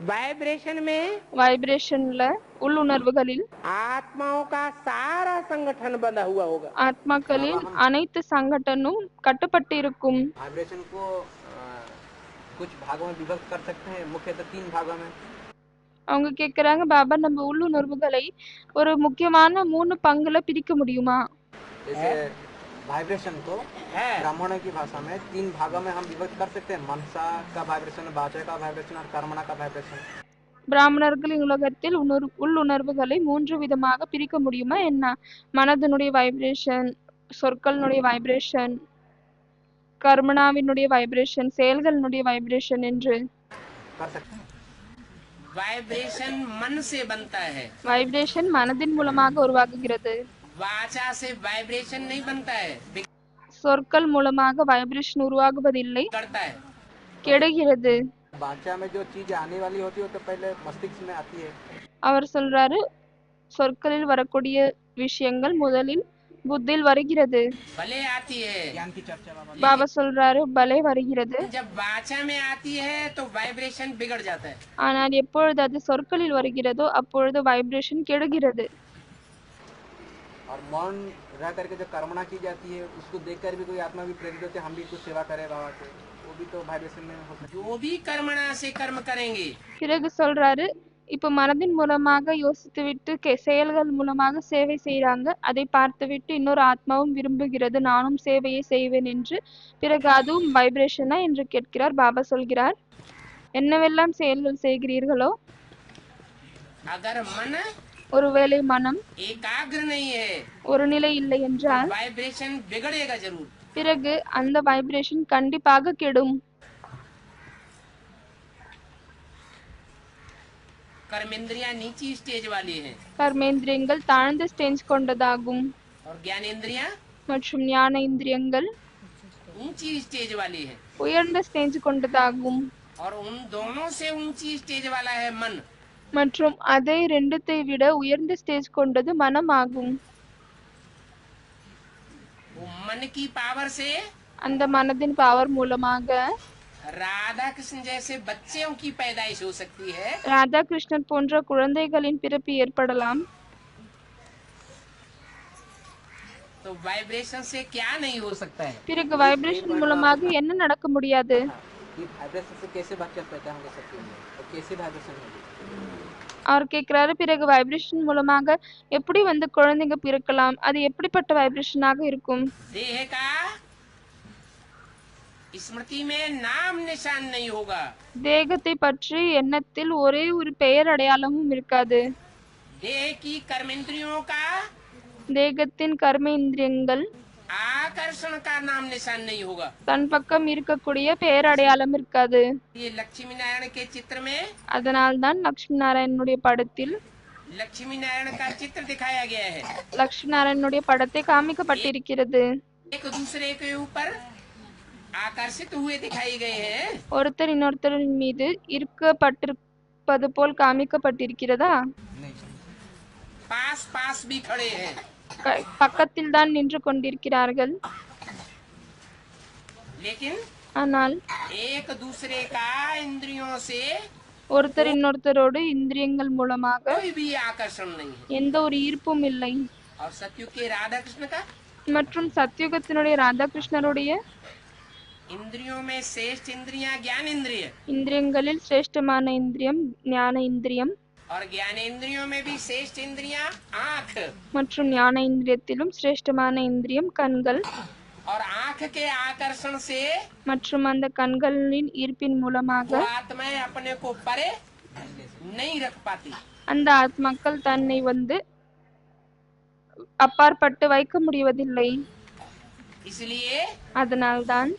वाइब्रेशन में வைப்ரேஷன்ல உள்ளுணர்வுகளில் आत्माओं का सारा संगठन बंधा हुआ होगा। ஆத்மாக்களின் அனைத்து சங்கடனும் கட்டுப்பட்டிருக்கும். वाइब्रेशन को कुछ भागों में विभक्त कर सकते हैं, मुख्यतः 3 भागों में। அவங்க கேக்குறாங்க, பாபா நம்ம உள்ளுணர்வுகளை ஒரு முக்கியமான 3 பங்குல பிரிக்க முடியுமா? जैसे वाइब्रेशन को ब्राह्मणों की भाषा में 3 भागों में हम विभक्त कर सकते हैं, मनसा का वाइब्रेशन, वाचा का वाइब्रेशन और कर्मणा का वाइब्रेशन। பிராமணர்களின் உலகத்தில் உள்ளுணர்வுகளை 3 விதமாக பிரிக்க முடியுமா என்ன? மனதினுடைய வைப்ரேஷன், சொற்களினுடைய வைப்ரேஷன், கர்மனாவினுடைய வைப்ரேஷன், செயல்களினுடைய வைப்ரேஷன் என்று. कर सकते हैं। वाइब्रेशन मन से बनता है, வைப்ரேஷன் மனதின் மூலமாக உருவாகுகிறது. वाचा से वाइब्रेशन नहीं बनता है, சொற்கள் மூலமாக வைப்ரேஷன் உருவாகுவதில்லை, बिगड़ता है। கெடுகிறது. वाचा में जो चीज आने वाली होती है वो तो पहले मस्तिष्क में आती है। அவர் சொல்றாரு, சொற்களில் வரக்கூடிய விஷயங்கள் முதலில் புத்தியில் வருகிறது. भले आती है, ज्ञान की चर्चा बाबा। பாபா சொல்றாரு, பலே வருகிறது. जब वाचा में आती है तो वाइब्रेशन बिगड़ जाता है। ஆனால் எப்பொழுது அது சொற்களில் வருகிறதோ அப்பொழுது வைப்ரேஷன் கெடுகிறது. और मौन रह करके जो कर्मणा की जाती है उसको देखकर भी कोई आत्मा भी प्रेरित होते, हम भी कुछ सेवा करें बाबा के, वो भी तो वाइब्रेशन में हो सकता है। जो भी कर्मणा से कर्म करेंगे, பிறகு சொல்றாரு, இப்ப மனதின் மூலமாக யோசித்து விட்டு செயல்கள் மூலமாக சேவை செய்யறாங்க, அதை பார்த்துவிட்டு இன்னொரு ஆத்மாவும் விரும்புகிறது நானும் சேவையை செய்வேன் என்று. பிறகு அதுவும் வைப்ரேஷனா என்று கேட்கிறார். பாபா சொல்கிறார், என்னவெல்லாம் செயல்கள் செய்கிறீர்களோ, अगर मन ஒருவேளை மனம் एकाग्र नहीं है, ஒரு நிலை இல்லை என்றால் वाइब्रेशन बिगड़ेगा जरूर। பிறகு அந்த வைப்ரேஷன் கண்டிப்பாக கெடும். कर्मेंद्रियां नीची स्टेज वाली हैं கர்மேந்திரியங்கள் தாழ்ந்த ஸ்டேஜ் கொண்டதாகும் और ज्ञानेंद्रियां மற்றும் ஞான இந்திரியங்கள் ऊंची स्टेज वाली है, உயர்ந்த ஸ்டேஜ் கொண்டதாகும். और उन दोनों से ऊंची स्टेज वाला है मन। மற்றும் அதை ரெண்டுத்தை விட உயர்ந்த ஸ்டேஜ் கொண்டது மனம் ஆகும். वो मन की पावर से அந்த மனதின் பவர் மூலமாக राधा कृष्ण जैसे बच्चों की पैदाइश हो सकती है। ராதா கிருஷ்ணன் போன்ற குழந்தைகளின் பிறப்பு ஏற்படலாம். तो वाइब्रेशन से क्या नहीं हो सकता है? பிறகு வைப்ரேஷன் மூலமாக என்ன நடக்க முடியாது? ये वाइब्रेशन से कैसे बच्चा पैदा होंगे सबके अंदर, और कैसे वाइब्रेशन होगी? அவர் கேட்கிறாரு, பிறகு வைப்ரேஷன் மூலமாக எப்படி குழந்தைங்க பிறக்கலாம், அது எப்படிப்பட்ட வைப்ரேஷனாக இருக்கும்? देह का स्मृति में नाम निशान नहीं होगा, தேகத்தை பற்றி எண்ணத்தில் ஒரே ஒரு பெயர் அடையாளமும் இருக்காது. देह की कर्मेंद्रियों का தேகத்தின் கர்ம இந்திரியங்கள் आकर्षण का नाम निशान नहीं होगा। தன் பக்கம் இருக்கக்கூடிய பெயர் அடையாளம் இருக்காது. ये लक्ष्मी नारायण के चित्र में அதனால்தான் லட்சுமி நாராயணனுடைய படத்தில் लक्ष्मी नारायण का चित्र दिखाया गया है। லட்சுமி நாராயணனுடைய படத்தை காமிக்கப்பட்டிருக்கிறது. एक दूसरे के ऊपर आकर्षित हुए दिखाई गए हैं। ஒருத்தர் இன்னொருத்தரின் மீது ஈர்க்கப்பட்டிருப்பது போல் காமிக்கப்பட்டிருக்கிறதா? पास पास भी खड़े हैं, பக்கத்தில் தான் நின்று கொண்டிருக்கிறார்கள். लेकिन ஆனால் एक दूसरे का इंद्रियों से ஒருத்தர் இன்னொருத்தரோடு இந்திரியங்கள் மூலமாக कोई भी आकर्षण नहीं है। எந்த ஒரு ஈர்ப்பும் இல்லை. और सतयुग के राधा कृष्ण का மற்றும் சத்யுகத்தினுடைய ராதாகிருஷ்ணருடைய इंद्रियों में श्रेष्ठ इंद्रियां ज्ञान इंद्रिय இந்திரியங்களில் சிரேஷ்டமான இந்திரியம் ஞான இந்திரியம் और ज्ञानेंद्रियों में भी श्रेष्ठ इंद्रियां आंख மற்றும் ஞான இந்திரியத்திலும் சிரேஷ்டமான இந்திரியம் கண்கள் और आंख के आकर्षण से மற்றும் அந்த கண்களின் ஈர்ப்பின் மூலமாக वो आत्माएं अपने को परे नहीं रख पाती। அந்த ஆத்மாக்கள் தன்னை அப்பாற்பட்டு வைக்க முடிவதில்லை. इसलिए அதனால்தான்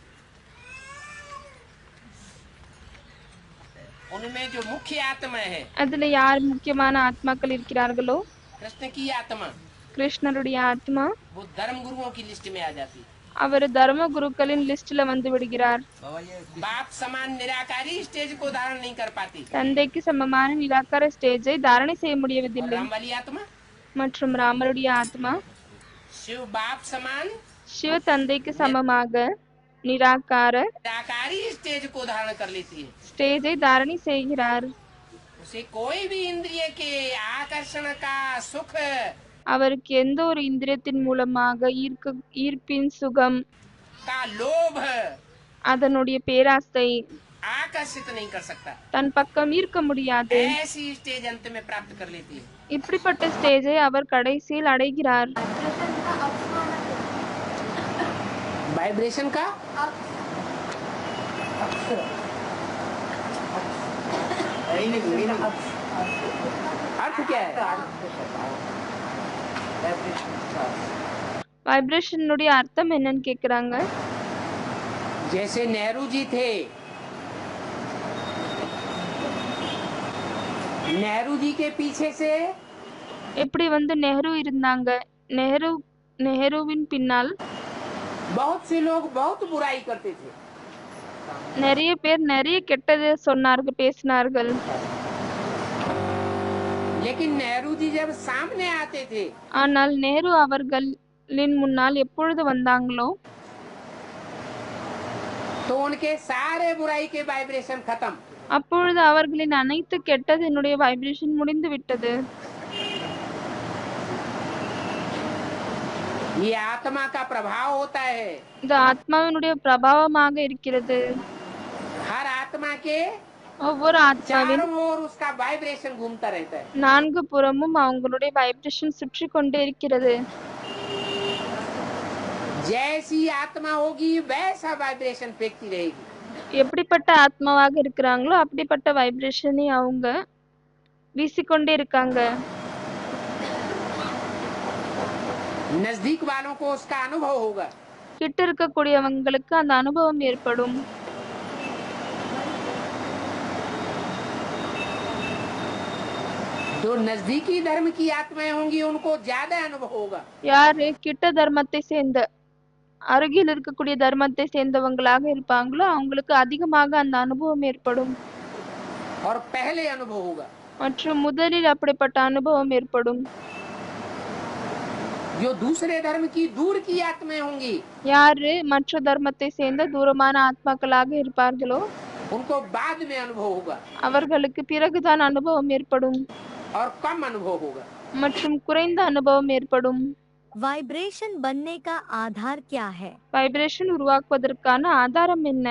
उनमें जो मुख्य आत्मा है அதுல யார் முக்கியமான ஆத்மாக்கள் இருக்கிறார்களோ कृष्ण की आत्मा கிருஷ்ணருடைய ஆத்மா वो धर्म गुरुओं की लिस्ट में आ जाती। அவர் தர்ம குருக்களின் லிஸ்ட்ல விடுகிறார். बाप समान निराकारी स्टेज को धारण नहीं कर पाती। தந்தைக்கு சமமான நிராகார ஸ்டேஜை தாரணை செய்ய முடியவதில்லை. राम वाली आत्मा மற்றும் ராமருடைய ஆத்மா शिव बाप समान சிவ தந்தைக்கு சமமாக निराकारी स्टेज को धारण कर लेती है। ஸ்டேஜை தாரணை செய்கிறார். उसे कोई भी इंद्रिय के आकर्षण का सुख அவருக்கு எந்த ஒரு இந்திரியத்தின் மூலமாக ஈர்ப்பின் சுகம் का लोभ அதனுடைய பேராசை आकर्षित नहीं कर सकता। தன் பக்கம் ஈர்க்க முடியாது. ऐसी स्टेज अंत में प्राप्त कर लेती है। இப்படிப்பட்ட ஸ்டேஜை அவர் கடைசியில் அடைகிறார். वाइब्रेशन का अर्थ क्या है? வைப்ரேஷனுடைய அர்த்தம் என்னன்னு கேக்குறாங்க. जैसे नेहरू जी थे, नेहरू जी के पीछे से எப்படி நெஹ்ரு இருந்தாங்க. நெஹ்ருவின் பின்னால் बहुत से लोग बहुत बुराई करते थे। நிறைய பேர் நிறைய கெட்டது சொன்னார்கள், பேசினார்கள். लेकिन नेहरू जी जब सामने आते थे ஆனால் நேரு அவர்களின் முன்னால் எப்பொழுது வந்தாங்களோ तो उनके सारे बुराई के वाइब्रेशन खत्म। அப்பொழுது அவர்களின் அனைத்து கெட்டதினுடைய வைப்ரேஷன் முடிந்து விட்டது. ये आत्मा का प्रभाव होता है। இது ஆத்மாவினுடைய பிரபாவமாக இருக்கிறது. हर आत्मा के ஒவ்வொரு ஆத்மாவின் चारों ओर उसका वाइब्रेशन घूमता रहता है। நான்கு புறமும் அவங்களுடைய வைப்ரேஷன் சுற்றி கொண்டே இருக்கிறது. जैसी आत्मा होगी वैसा वाइब्रेशन फेंकती रहेगी। எப்படிப்பட்ட ஆத்மாவாக இருக்கிறாங்களோ அப்படிப்பட்ட வைப்ரேஷனை அவங்க வீசிக்கொண்டே இருக்காங்க. नजदीक वालों को उसका अनुभव होगा। கிட்ட இருக்கக்கூடியவங்களுக்கு அந்த அனுபவம் ஏற்படும். जो नजदीकी धर्म की आत्माएं होंगी उनको ज्यादा अनुभव होगा। யாரு கிட்ட தர்மத்தை சேர்ந்த அருகில் இருக்கக்கூடிய தர்மத்தை சேர்ந்தவங்களாக இருப்பாங்களோ அவங்களுக்கு அதிகமாக அந்த அனுபவம் ஏற்படும். और पहले अनुभव होगा। மற்றும் முதலில் அப்படிப்பட்ட அனுபவம் ஏற்படும். जो दूसरे धर्म की दूर की आत्माएं होंगी யாரு மற்ற தர்மத்தை சேர்ந்த தூரமான ஆத்மாக்களாக இருப்பார்களோ उनको बाद में अनुभव होगा அவர்களுக்கு பிறகுதான் அனுபவம் ஏற்படும் और कम अनुभव होगा। மற்றும் குறைந்த அனுபவம் ஏற்படும். वाइब्रेशन बनने का आधार क्या है? வைப்ரேஷன் உருவாக்குவதற்கான ஆதாரம் என்ன?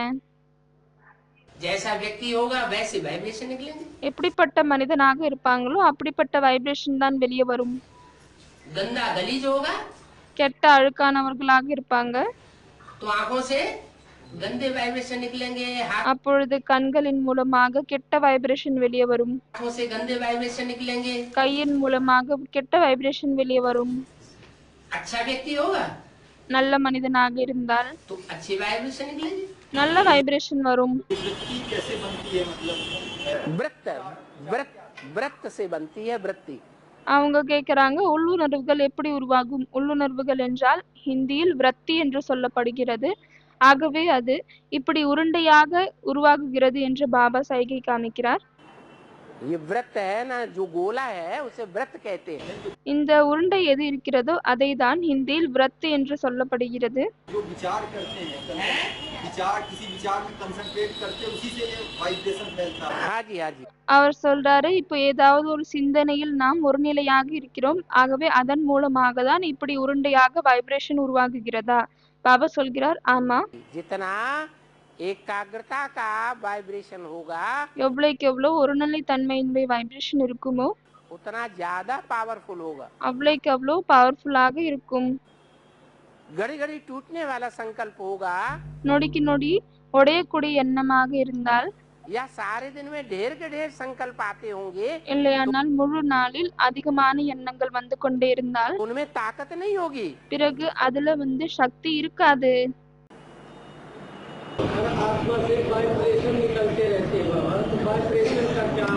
जैसा व्यक्ति होगा वैसे वाइब्रेशन निकलेंगे। எப்படிப்பட்ட மனிதனாக இருப்பாங்களோ அப்படிப்பட்ட வைப்ரேஷன் தான் வெளியே வரும். गंदा गलीज होगा கெட்ட அழுக்கானவர்களாக இருப்பாங்க. तो आंखों से गंदे वाइब्रेशन निकलेंगे, அப்பொழுது கண்களின் மூலமாக கெட்ட வைப்ரேஷன் வெளியே வரும். हाथों से गंदे वाइब्रेशन निकलेंगे। கையின் மூலமாக கெட்ட வைப்ரேஷன் வெளியே வரும். अच्छा व्यक्ति होगा நல்ல மனிதனாக இருந்தால் तो अच्छे वाइब्रेशन निकलेंगे। நல்ல வைப்ரேஷன் वरुम। वृत्त वृत्त वृत्त से बनती है वृत्ति। அவங்க கேக்குறாங்க உள்ளுணர்வுகள் எப்படி உருவாகும்? உள்ளுணர்வுகள் என்றால் ஹிந்தியில் விரத்தி என்று சொல்லப்படுகிறது. ஆகவே அது இப்படி உருண்டையாக உருவாகுகிறது என்று பாபா சைகை காமிக்கிறார். ये वृत्त है ना, जो गोला है उसे वृत्त कहते हैं। இந்த உருண்டை எது இருக்கிறதோ அதை தான் ஹிந்தியில் விரத்தி என்று சொல்லப்படுகிறது. जो विचार करते हैं, विचार किसी विचार में कंसंट्रेट करते हैं, उसी से ये वाइब्रेशन फैलता है। हाँ जी हाँ जी। அவர் சொல்றாரு இப்போ ஏதாவது ஒரு சிந்தனையில் நாம் ஒரு நிலையாக இருக்கிறோம், ஆகவே அதன் மூலமாக தான் இப்படி உருண்டையாக வைப்ரேஷன் உருவாகுகிறதா? பாபா சொல்கிறார் ஆமா. जितना एकाग्रता का वाइब्रेशन होगा எவ்வளவுக்கு எவ்வளவு ஒருநிலை தன்மையினுடைய வைப்ரேஷன் இருக்குமோ उतना ज्यादा पावरफुल होगा। அவ்வளவுக்கு அவ்வளவு பவர்ஃபுல்லாக இருக்கும்। घड़ी घड़ी टूटने वाला संकल्प होगा நொடிக்கு நொடி உடையக்கூடிய எண்ணமாக இருந்தால் या सारे दिन में ढेर के ढेर संकल्प आते होंगे இல்லையானால் முழு நாளில் அதிகமான எண்ணங்கள் வந்து கொண்டே இருந்தால் उनमें ताकत नहीं होगी। பிறகு அதுல சக்தி இருக்காது। आत्मा से वाइब्रेशन निकलते रहते हैं बाबा, तो वाइब्रेशन का क्या?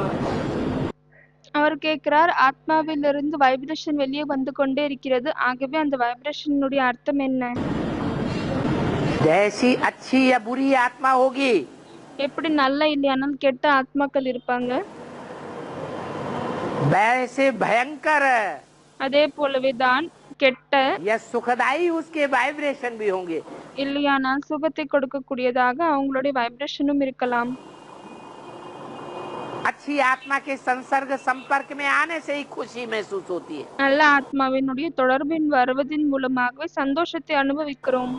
அவர் கேட்கிறார், ஆத்மாவிலிருந்து வைப்ரேஷன் வெளியே வந்து கொண்டே இருக்கிறது, ஆகவே அந்த வைப்ரேஷனுடைய அர்த்தம் என்ன? जैसी अच्छी या बुरी आत्मा होगी எப்படி நல்ல இல்லையானால் கெட்ட ஆத்மாக்கள் இருப்பாங்க, वैसे भयंकर அதே போலவே தான் கெட்ட या सुखदाई उसके वाइब्रेशन भी होंगे। இல்லையானால் சுகத்தை கொடுக்கக்கூடியதாக அவங்களுடைய வைப்ரேஷனும் இருக்கலாம்। अच्छी आत्मा के संसर्ग संपर्क में आने से ही खुशी महसूस होती है। நல்ல ஆத்மாவினுடைய தொடர்பின் வருவதின் மூலமாகவே சந்தோஷத்தை அனுபவிக்கிறோம்।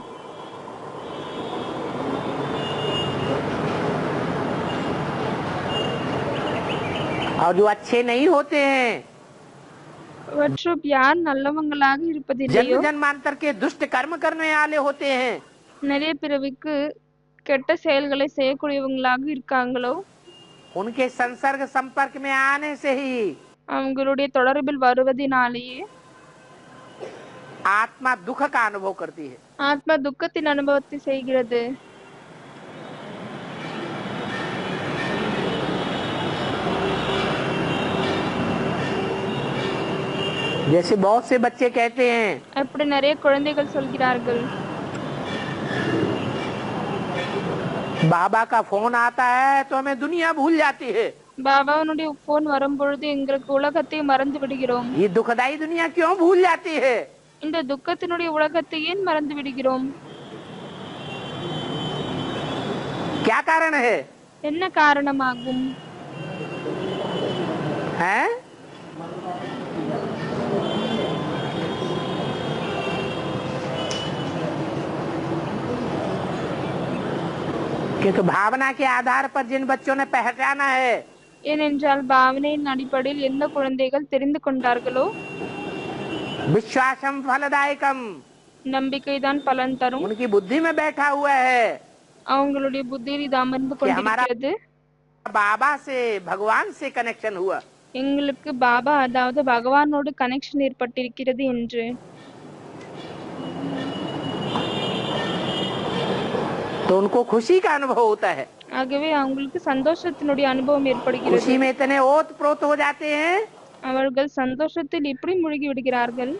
और जो अच्छे नहीं होते हैं மற்றும் யார் நல்லவங்களாக இருப்பதில்லையோ जन्म जन्मांतर के दुष्ट कर्म करने वाले होते हैं நிறைய பிறவிக்கு கெட்ட செயல்களை செய்யக்கூடியவங்களாக இருக்காங்களோ उनके संसर्ग संपर्क में आने से ही அவங்களுடைய தொடர்பில் வருவதினாலேயே आत्मा दुख का अनुभव करती है। ஆத்மா துக்கத்தின் அனுபவத்தை செய்கிறது। जैसे बहुत से बच्चे कहते हैं அப்படி நிறைய குழந்தைகள் சொல்கிறார்கள், बाबा का फोन आता है तो हमें दुनिया भूल जाती है। பாபாவுடைய போன் வரும்பொழுது எங்களுக்கு உலகத்தை மறந்து விடுகிறோம்। ये दुखदाई दुनिया क्यों भूल जाती है? இந்த துக்கத்தினுடைய உலகத்தை ஏன் மறந்து விடுகிறோம்? क्या कारण है? என்ன காரணமாகும்? हैं? कि तो भावना के आधार पर जिन बच्चों ने पहचाना है ஏனென்றால் பாவனையின் அடிப்படையில் எந்த குழந்தைகள் தெரிந்து கொண்டார்களோ विश्वासम फलदायकम நம்பிக்கைதான் பலன் தரும், उनकी बुद्धि में बैठा हुआ है அவங்களுடைய புத்தியில் இது அமர்ந்து கொண்டிருக்கிறது। बाबा से भगवान से कनेक्शन हुआ எங்களுக்கு பாபா அதாவது பகவானோடு கனெக்ஷன் ஏற்பட்டிருக்கிறது என்று। तो उनको खुशी का अनुभव होता है। ஆகவே அவங்களுக்கு சந்தோஷத்தினுடைய அனுபவம் ஏற்படுகிறது। खुशी में इतने ओत प्रोत हो जाते हैं அவர்கள் சந்தோஷத்தில் இப்படி மூழ்கி விடுகிறார்கள்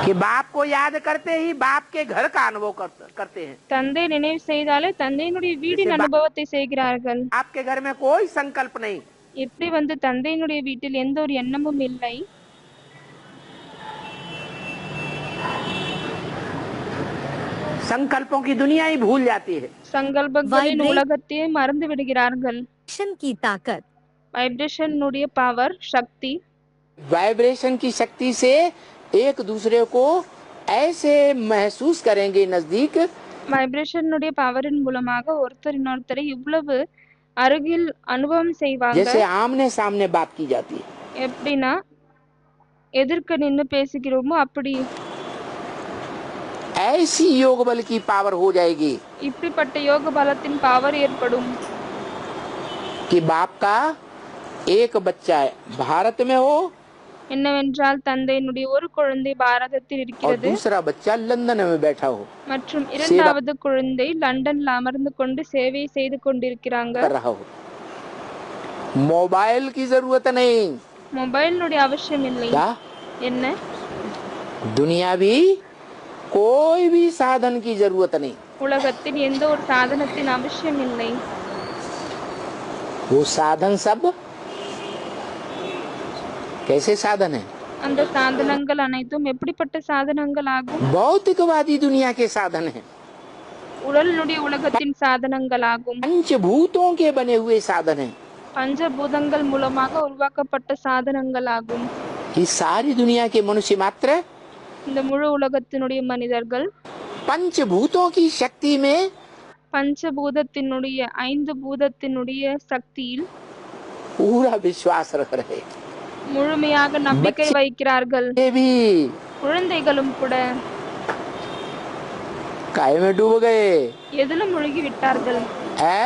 कि बाप को याद करते ही बाप के घर का अनुभव करते हैं। தந்தை நினைவு செய்தாலே தந்தையினுடைய வீடின் அனுபவத்தை செய்கிறார்கள்। आपके घर में कोई संकल्प नहीं, எப்படி தந்தையினுடைய வீட்டில் எந்த ஒரு எண்ணமும் இல்லை, संकल्पों की दुनिया ही भूल जाती है। சங்கல்பங்களின் உலகத்தையே மறந்து விடுகிறார்கள்। की ताकत வைப்ரேஷன் உடைய பவர் சக்தி वाइब्रेशन की शक्ति से एक दूसरे को ऐसे महसूस करेंगे नजदीक வைப்ரேஷன் உடைய பவரின் மூலமாக ஒருத்தர் இன்னொருத்தரை இவ்வளவு அருகில் அனுபவம் செய்வாங்க। जैसे आमने सामने बात की जाती है। எப்படின்னா எதிர்க்க நின்னு பேசுகிறோமோ அப்படி ऐसी योग बल की पावर हो जाएगी இப்படிப்பட்ட யோக பலத்தின் பவர் ஏற்படும்। कि बाप का एक बच्चा भारत में हो என்னவென்றால் தந்தையினுடைய ஒரு குழந்தை பாரதத்தில் और இருக்கிறது, दूसरा बच्चा लंदन में बैठा हो மற்றும் இரண்டாவது குழந்தை லண்டன்ல அமர்ந்து கொண்டு சேவை செய்து கொண்டிருக்கிறாங்க। कर रहा हो। मोबाइल की जरूरत नहीं, மொபைலினுடைய அவசியம் இல்லை। क्या என்ன दुनिया भी कोई भी साधन की जरूरत नहीं, உலகத்தில் எந்த ஒரு சாதனத்தின் அவசியம் இல்லை। वो साधन सब कैसे साधन है? அந்த சாதனங்கள் அனைத்தும் எப்படிப்பட்ட சாதனங்கள் ஆகும்? भौतिकवादी दुनिया के साधन है, உடலினுடைய உலகத்தின் சாதனங்கள் ஆகும், पंचभूतों के बने हुए साधन है। பஞ்சபூதங்கள் மூலமாக உருவாக்கப்பட்ட சாதனங்கள் ஆகும்। इस सारी दुनिया के मनुष्य मात्र இந்த முழு உலகத்தினுடைய மனிதர்கள் पंचभूतों की शक्ति में பஞ்சபூதத்தினுடைய 5 பூதத்தினுடைய சக்தியில் पूरा विश्वास रख रहे, முழுமையாக நம்பிக்கை வைக்கிறார்கள். ये भी குழந்தைகளும் கூட काय में डूब गए எதில மூழ்கி விட்டார்கள்? है,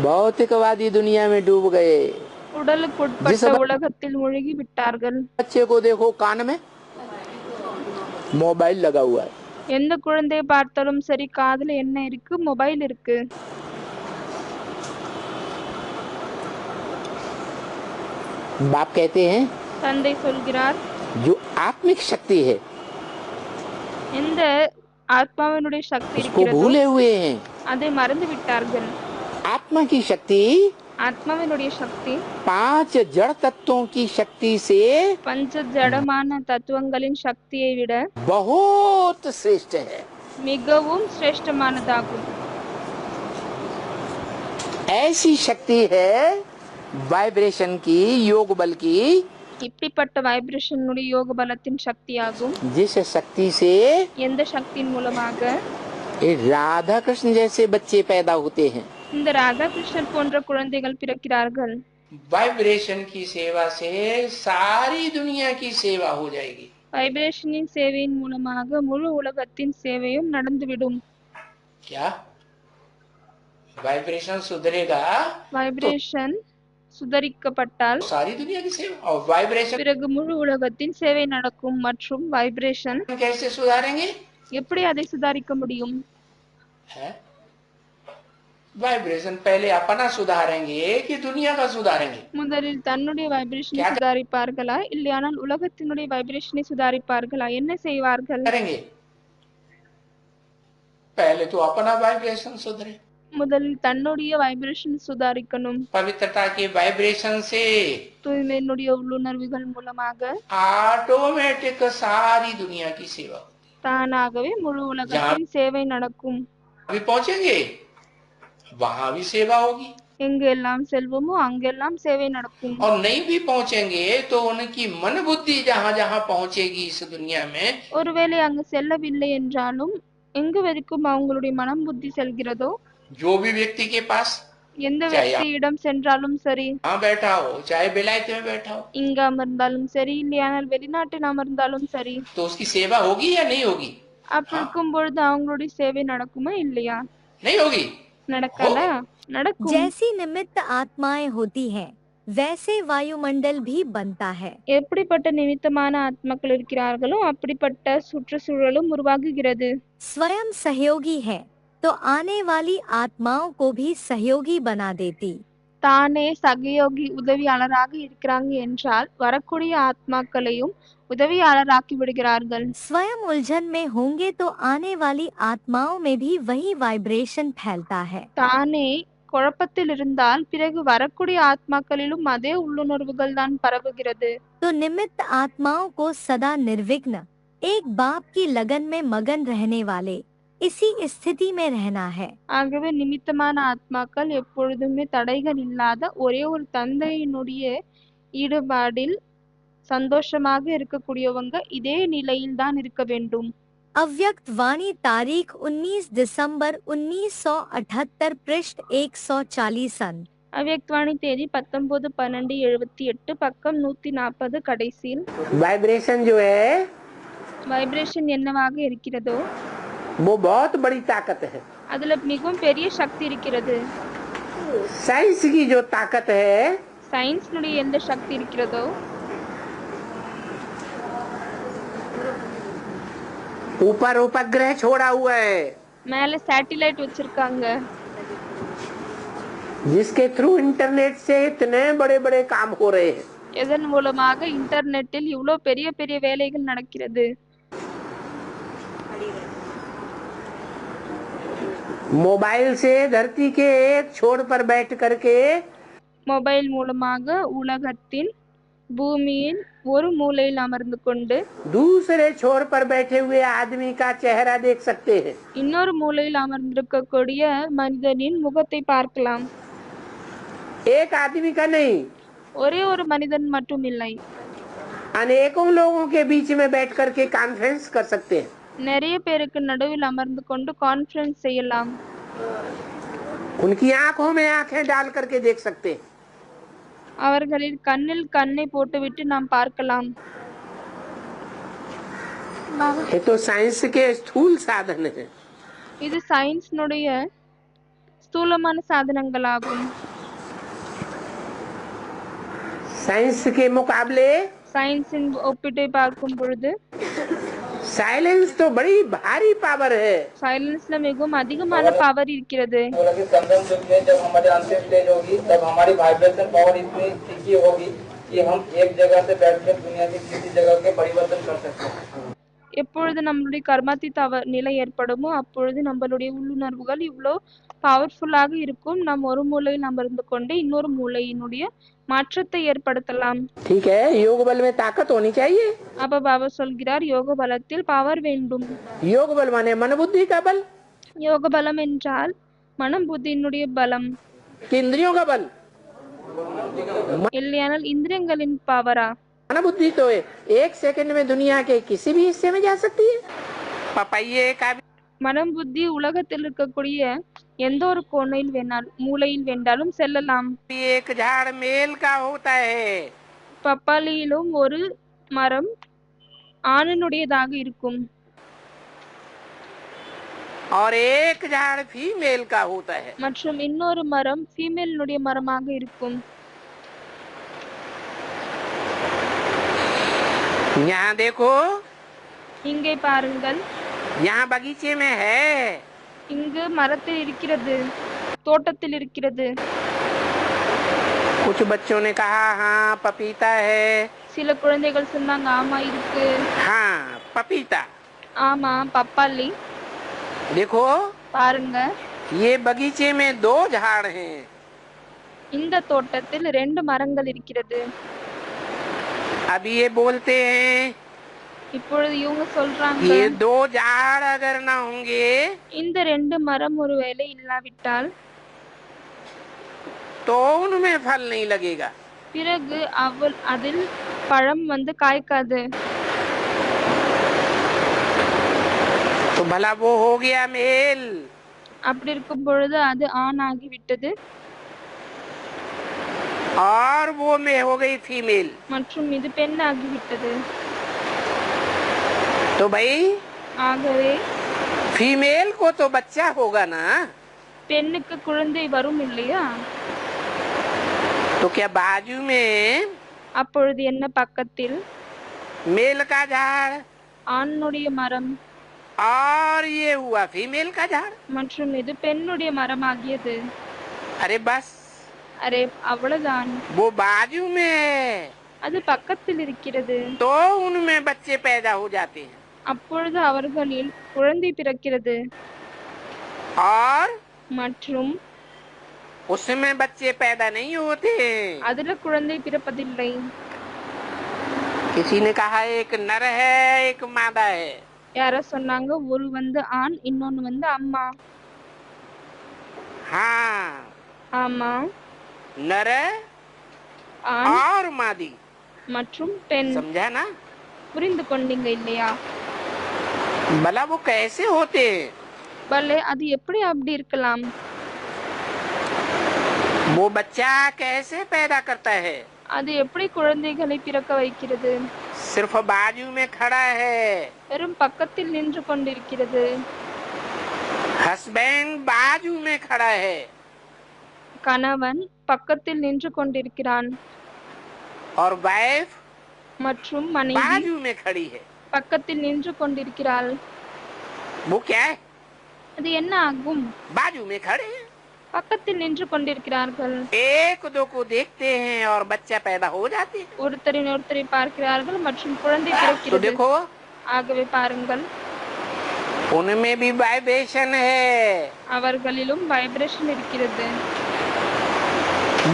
भौतिकवादी दुनिया में डूब गए। உடலுக்கு உட்பட்ட உலகத்தில் மூழ்கி விட்டார்கள். बच्चे को देखो कान में मोबाइल लगा हुआ है, எந்த குழந்தையை பார்த்தாலும் சரி காதுல என்ன இருக்கு? மொபைல் இருக்கு. बाप कहते हैं தந்தை சொல்கிறார், जो आत्मिक शक्ति है எந்த ஆத்மாவினுடைய சக்தி उसको இருக்கிறதோ भूले हुए हैं। அதை மறந்து விட்டார்கள். आत्मा की शक्ति ஆத்மாவினுடைய சக்தி 5 जड़ तत्वों की शक्ति से பஞ்ச ஜடமான தத்துவங்களின் சக்தியை விட बहुत श्रेष्ठ है। மிகவும் சிரேஷ்டமானதாகும். ऐसी शक्ति है वाइब्रेशन की, योग बल की, இப்படிப்பட்ட வைப்ரேஷனுடைய யோக பலத்தின் சக்தியாகும். जिस शक्ति से எந்த சக்தியின் மூலமாக ये राधा कृष्ण जैसे बच्चे पैदा होते हैं। இந்த ராதாகிருஷ்ணர் போன்ற குழந்தைகள் பிறக்கிறார்கள். वाइब्रेशन की सेवा से सारी दुनिया की सेवा हो जाएगी। வைப்ரேஷனின் சேவையின் மூலமாக முழு உலகத்தின் சேவையும் நடந்துவிடும். क्या वाइब्रेशन सुधरेगा வைப்ரேஷன் சுதரிக்கப்பட்டால் तो सारी दुनिया की सेवा, और वाइब्रेशन பிறகு முழு உலகத்தின் சேவை நடக்கும். மற்றும் வைப்ரேஷன் कैसे सुधारेंगे எப்படி அதை சுதாரிக்க முடியும்? है? वाइब्रेशन पहले अपना सुधारेंगे कि दुनिया का सुधारेंगे? முதலில் தன்னுடைய வைப்ரேஷனை சுதாரிப்பார்களா இல்லையானால் உலகத்தினுடைய வைப்ரேஷனை சுதாரிப்பார்களா? என்ன செய்வார்கள்? करेंगे पहले तो अपना वाइब्रेशन सुधरे। முதலில் தன்னுடைய வைப்ரேஷன் சுதாரிக்கணும். पवित्रता के वाइब्रेशन से தூய்மையினுடைய உள்ளுணர்வுகள் மூலமாக ऑटोमेटिक सारी दुनिया की सेवा होती தானாகவே முழு உலகத்தின் சேவை நடக்கும். है। अभी पहुंचेंगे वहां भी सेवा होगी, எங்கெல்லாம் செல்வமோ அங்கெல்லாம் சேவை நடக்கும். और नहीं भी पहुंचेंगे तो उनकी मन बुद्धि जहां जहां पहुंचेगी इस दुनिया में, ஒருவேளை அங்கு செல்லவில்லை என்றாலும் எங்கு வரைக்கும் அவங்களுடைய மனம் புத்தி செல்கிறதோ, जो भी व्यक्ति के पास எந்த व्यक्तिயிடம் சென்றாலும் சரி, हाँ बैठा हो चाहे बेलायत में बैठा हो, இங்க அமர்ந்தாலும் சரி இல்லையானால் வெளிநாட்டில் அமர்ந்தாலும் சரி, तो उसकी सेवा होगी या नहीं होगी? அப்படி இருக்கும் பொழுது அவங்களுடைய சேவை நடக்குமா இல்லையா? नहीं होगी। நடக்கல, நடக்கும். जैसी निमित्त आत्माएं होती हैं, वैसे वायुमंडल भी बनता है। எப்படிப்பட்ட நிமித்தமான ஆத்மாக்கள் இருக்கிறார்களோ அப்படிப்பட்ட சுற்றுச்சூழலும் உருவாகுகிறது. स्वयं सहयोगी है तो आने वाली आत्माओं को भी सहयोगी बना देती। தானே சகயோகி உதவியாளராக இருக்கிறாங்க என்றால் வரக்கூடிய ஆத்மாக்களையும் உதவியாளராக்கி விடுகிறார்கள். स्वयं उलझन में होंगे तो आने वाली आत्माओं में भी वही वाइब्रेशन फैलता है। தானே குழப்பத்தில் இருந்தால் பிறகு வரக்கூடிய ஆத்மாக்களிலும் அதே உள்ளுணர்வுகள் தான் பரவுகிறது. तो निमित्त आत्माओं को सदा निर्विघ्न एक बाप की लगन में मगन रहने वाले इसी स्थिति में रहना है। ஆகவே நிமித்தமான ஆத்மாக்கள் எப்பொழுதுமே தடைகள் இல்லாத ஒரே ஒரு தந்தையினுடைய ஈடுபாடில் சந்தோஷமாக இருக்கக்கூடியவங்க இதே நிலையில் தான் இருக்க வேண்டும். अव्यक्त वाणी तारीख 19 दिसंबर 1978 पृष्ठ 140 அவ்யக்தவாணி தேதி 19/12/78 பக்கம் 140 கடைசியில் वाइब्रेशन जो है வைப்ரேஷன் என்னவாக இருக்கிறதோ वो बहुत बड़ी ताकत है। அதுல மிகவும் பெரிய சக்தி இருக்கிறது. साइंस की जो ताकत है சயின்ஸ்னுடைய எந்த சக்தி இருக்கிறதோ ऊपर उपग्रह छोड़ा हुआ है மேல சேட்டிலைட் வச்சிருக்காங்க, जिसके थ्रू इंटरनेट से इतने बड़े बड़े काम हो रहे हैं। எதன் மூலமாக இன்டர்நெட்டில் இவ்வளோ பெரிய பெரிய வேலைகள் நடக்கிறது. मोबाइल से धरती के एक छोर पर बैठ करके மொபைல் மூலமாக உலகத்தின் பூமியின் ஒரு மூலையில் அமர்ந்து கொண்டு दूसरे छोर पर बैठे हुए आदमी का चेहरा देख सकते हैं। இன்னொரு மூலையில் அமர்ந்திருக்கக்கூடிய மனிதனின் முகத்தை பார்க்கலாம். एक आदमी का नहीं, ஒரே ஒரு மனிதன் மட்டும் இல்லை, अनेकों लोगों के बीच में बैठ करके कॉन्फ्रेंस कर सकते हैं। நிறைய பேருக்கு நடுவில் அமர்ந்து கொண்டு கான்ஃபரன்ஸ் செய்யலாம். उनकी आंखों में आंखें डाल करके देख सकते हैं. அவர்களின் கண்ணில் கண்ணை போட்டுவிட்டு நாம் பார்க்கலாம். ये तो साइंस के स्थूल साधन है. இது சயின்ஸ்னுடைய ஸ்தூலமான சாதனங்களாகும். साइंस के मुकाबले சயின்ஸின் ஒப்பிட்டை பார்க்கும் பொழுது साइलेंस तो बड़ी भारी पावर है. சைலன்ஸ்ல மிகவும் அதிகமான பவர் இருக்கிறது. बोला कि संगम युग में जब हमारे अंतिम स्टेज होगी तब हमारी वाइब्रेशन पावर इतनी तीखी होगी कि हम एक जगह से बैठ कर दुनिया की किसी जगह के परिवर्तन कर सकते हैं. எப்பொழுது நம்மளுடைய கர்மாத்தீத நிலை ஏற்படுமோ அப்பொழுது நம்மளுடைய உள்ளுணர்வுகள் இவ்வளோ பவர்ஃபுல்லாக இருக்கும். நாம் ஒரு மூலையில் அமர்ந்து கொண்டு இன்னொரு மூலையினுடைய மாற்றத்தை ஏற்படுத்தலாம். ठीक है, योग बल में ताकत होनी चाहिए. அப்ப பாபா சொல்கிறார் யோக பலத்தில் பவர் வேண்டும். योग बल माने मन बुद्धि का बल, யோக பலம் என்றால் மனம் புத்தியினுடைய பலம், कि इंद्रियों का बल. இல்லையானால் இந்திரியங்களின் பவரா? मन बुद्धि तो एक सेकंड में दुनिया के किसी भी हिस्से में जा सकती है. पपाइये का भी மனம் புத்தி உலகத்தில் இருக்கக்கூடிய எந்த ஒரு கோணையில் மூலையில் வேண்டாலும் செல்லலாம். एक झाड़ मेल का होता है பப்பாளியிலும் ஒரு மரம் ஆணினுடையதாக இருக்கும், और एक झाड़ फीमेल का होता है. மற்றும் இன்னொரு மரம் ஃபீமேலினுடைய மரமாக இருக்கும். यहाँ देखो, இங்கே பாருங்கள், यहाँ बगीचे में है. இங்கு மரத்தில் இருக்கிறது, தோட்டத்தில் இருக்கிறது. कुछ बच्चों ने कहा हाँ पपीता है. சில குழந்தைகள் சொன்னாங்க ஆமா இருக்கு. हाँ पपीता. ஆமா பப்பாளி. देखो, பாருங்க, ये बगीचे में 2 झाड़ हैं. இந்த தோட்டத்தில் 2 மரங்கள் இருக்கிறது. अभी ये बोलते हैं இப்பொழுது இவங்க சொல்றாங்க ये 2 झाड़ अगर ना होंगे இந்த 2 மரம் ஒருவேளை இல்லாவிட்டால் तो उनमें फल नहीं लगेगा. பிறகு அதில் பழம் காய்க்காது. तो भला वो हो गया मेल, அப்படி இருக்கும் பொழுது அது ஆண் ஆகிவிட்டது, और वो में हो गई फीमेल. மற்றும் இது பெண் ஆகிவிட்டது. तो भाई ஆகவே फीमेल को तो बच्चा होगा ना, பெண்ணுக்கு குழந்தை வரும் இல்லையா? तो क्या बाजू में அப்பொழுது என்ன பக்கத்தில் मेल का झाड़ ஆணுடைய மரம் और ये हुआ फीमेल का झाड़. மற்றும் இது பெண்ணுடைய மரமாகியது. अरे बस, அரே அவ்வளவுதான், वो बाजू में है அது பக்கத்தில் இருக்கிறது. तो उनमें बच्चे पैदा हो जाते हैं. அப்பொழுது அவர்களில் குழந்தை பிறக்கிறது, और மற்றும் उसमें बच्चे पैदा नहीं होते. அதுல குழந்தை பிறப்பதில்லை. किसी ने कहा एक नर है एक मादा है. யாரோ சொன்னாங்க ஒரு ஆண் இன்னொன்னு அம்மா. हाँ, ஆமா, नर ஆண் और मादी. மற்றும் பெண். समझा ना? புரிந்து கொண்டீங்க இல்லையா? भला वो कैसे होते हैं? பலே அது எப்படி அப்படி இருக்கலாம்? वो बच्चा कैसे पैदा करता है? அது எப்படி குழந்தைகளை பிறக்க வைக்கிறது? सिर्फ बाजू में खड़ा है. வெறும் பக்கத்தில் நின்று கொண்டிருக்கிறது. हस्बैंड बाजू में खड़ा है. கணவன் பக்கத்தில் நின்று கொண்டிருக்கிறான், और वाइफ மற்றும் மனைவி बाजू में खड़ी है. பக்கத்தில் நின்று கொண்டிருக்கிறாள். वो क्या है? அது என்ன ஆகும்? बाजू में खड़े हैं. பக்கத்தில் நின்று கொண்டிருக்கிறார்கள், एक दो को देखते हैं और बच्चा पैदा हो जाते हैं. ஒருத்தரை பார்க்கிறார்கள் மற்றும் குழந்தை तो பிறக்கிறது. देखो, ஆகவே பாருங்கள், उनमें भी वाइब्रेशन है. அவர்களிலும் வைப்ரேஷன் இருக்கிறது.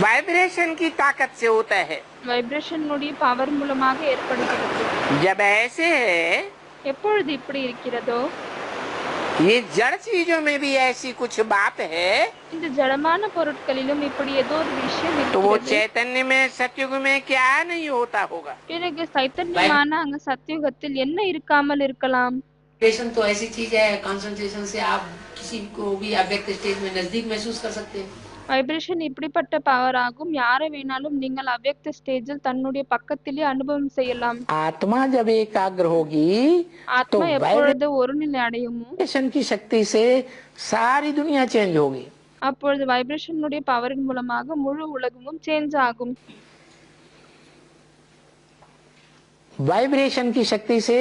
वाइब्रेशन की ताकत से होता है. வைப்ரேஷன் பவர் மூலமாக ஏற்படுகிறது. जब ऐसे है, எப்பொழுது இப்படி இருக்கிறதோ ये जड़ चीजों में भी ऐसी कुछ बात है. இந்த ஜடமான பொருட்களிலும் இப்படி ஏதோ ஒரு விஷயம் तो वो இருக்கிறது. चैतन्य में सतयुग में क्या नहीं होता होगा? பிறகு சைத்தன்யமான அங்க சத்தியுகத்தில் என்ன இருக்காமல் இருக்கலாம்? वाइब्रेशन तो ऐसी चीज है, कंसंट्रेशन से आप किसी को भी अव्यक्त स्टेज में नजदीक महसूस कर सकते हैं। வைப்ரேஷன் இப்படிப்பட்ட பவர் ஆகும். யாரை வேணாலும் நீங்கள் அவ்யக்த ஸ்டேஜில் தன்னுடைய பக்கத்திலே அனுபவம் செய்யலாம். आत्मा जब एकाग्र होगी तो ஆத்மா எப்பொழுது ஒரு நிலை அடையுமோ वाइब्रेशन की शक्ति से सारी दुनिया चेंज होगी। அப்பொழுது வைப்ரேஷனுடைய பவரின் மூலமாக முழு உலகமும் சேஞ்ச் ஆகும். वाइब्रेशन की शक्ति से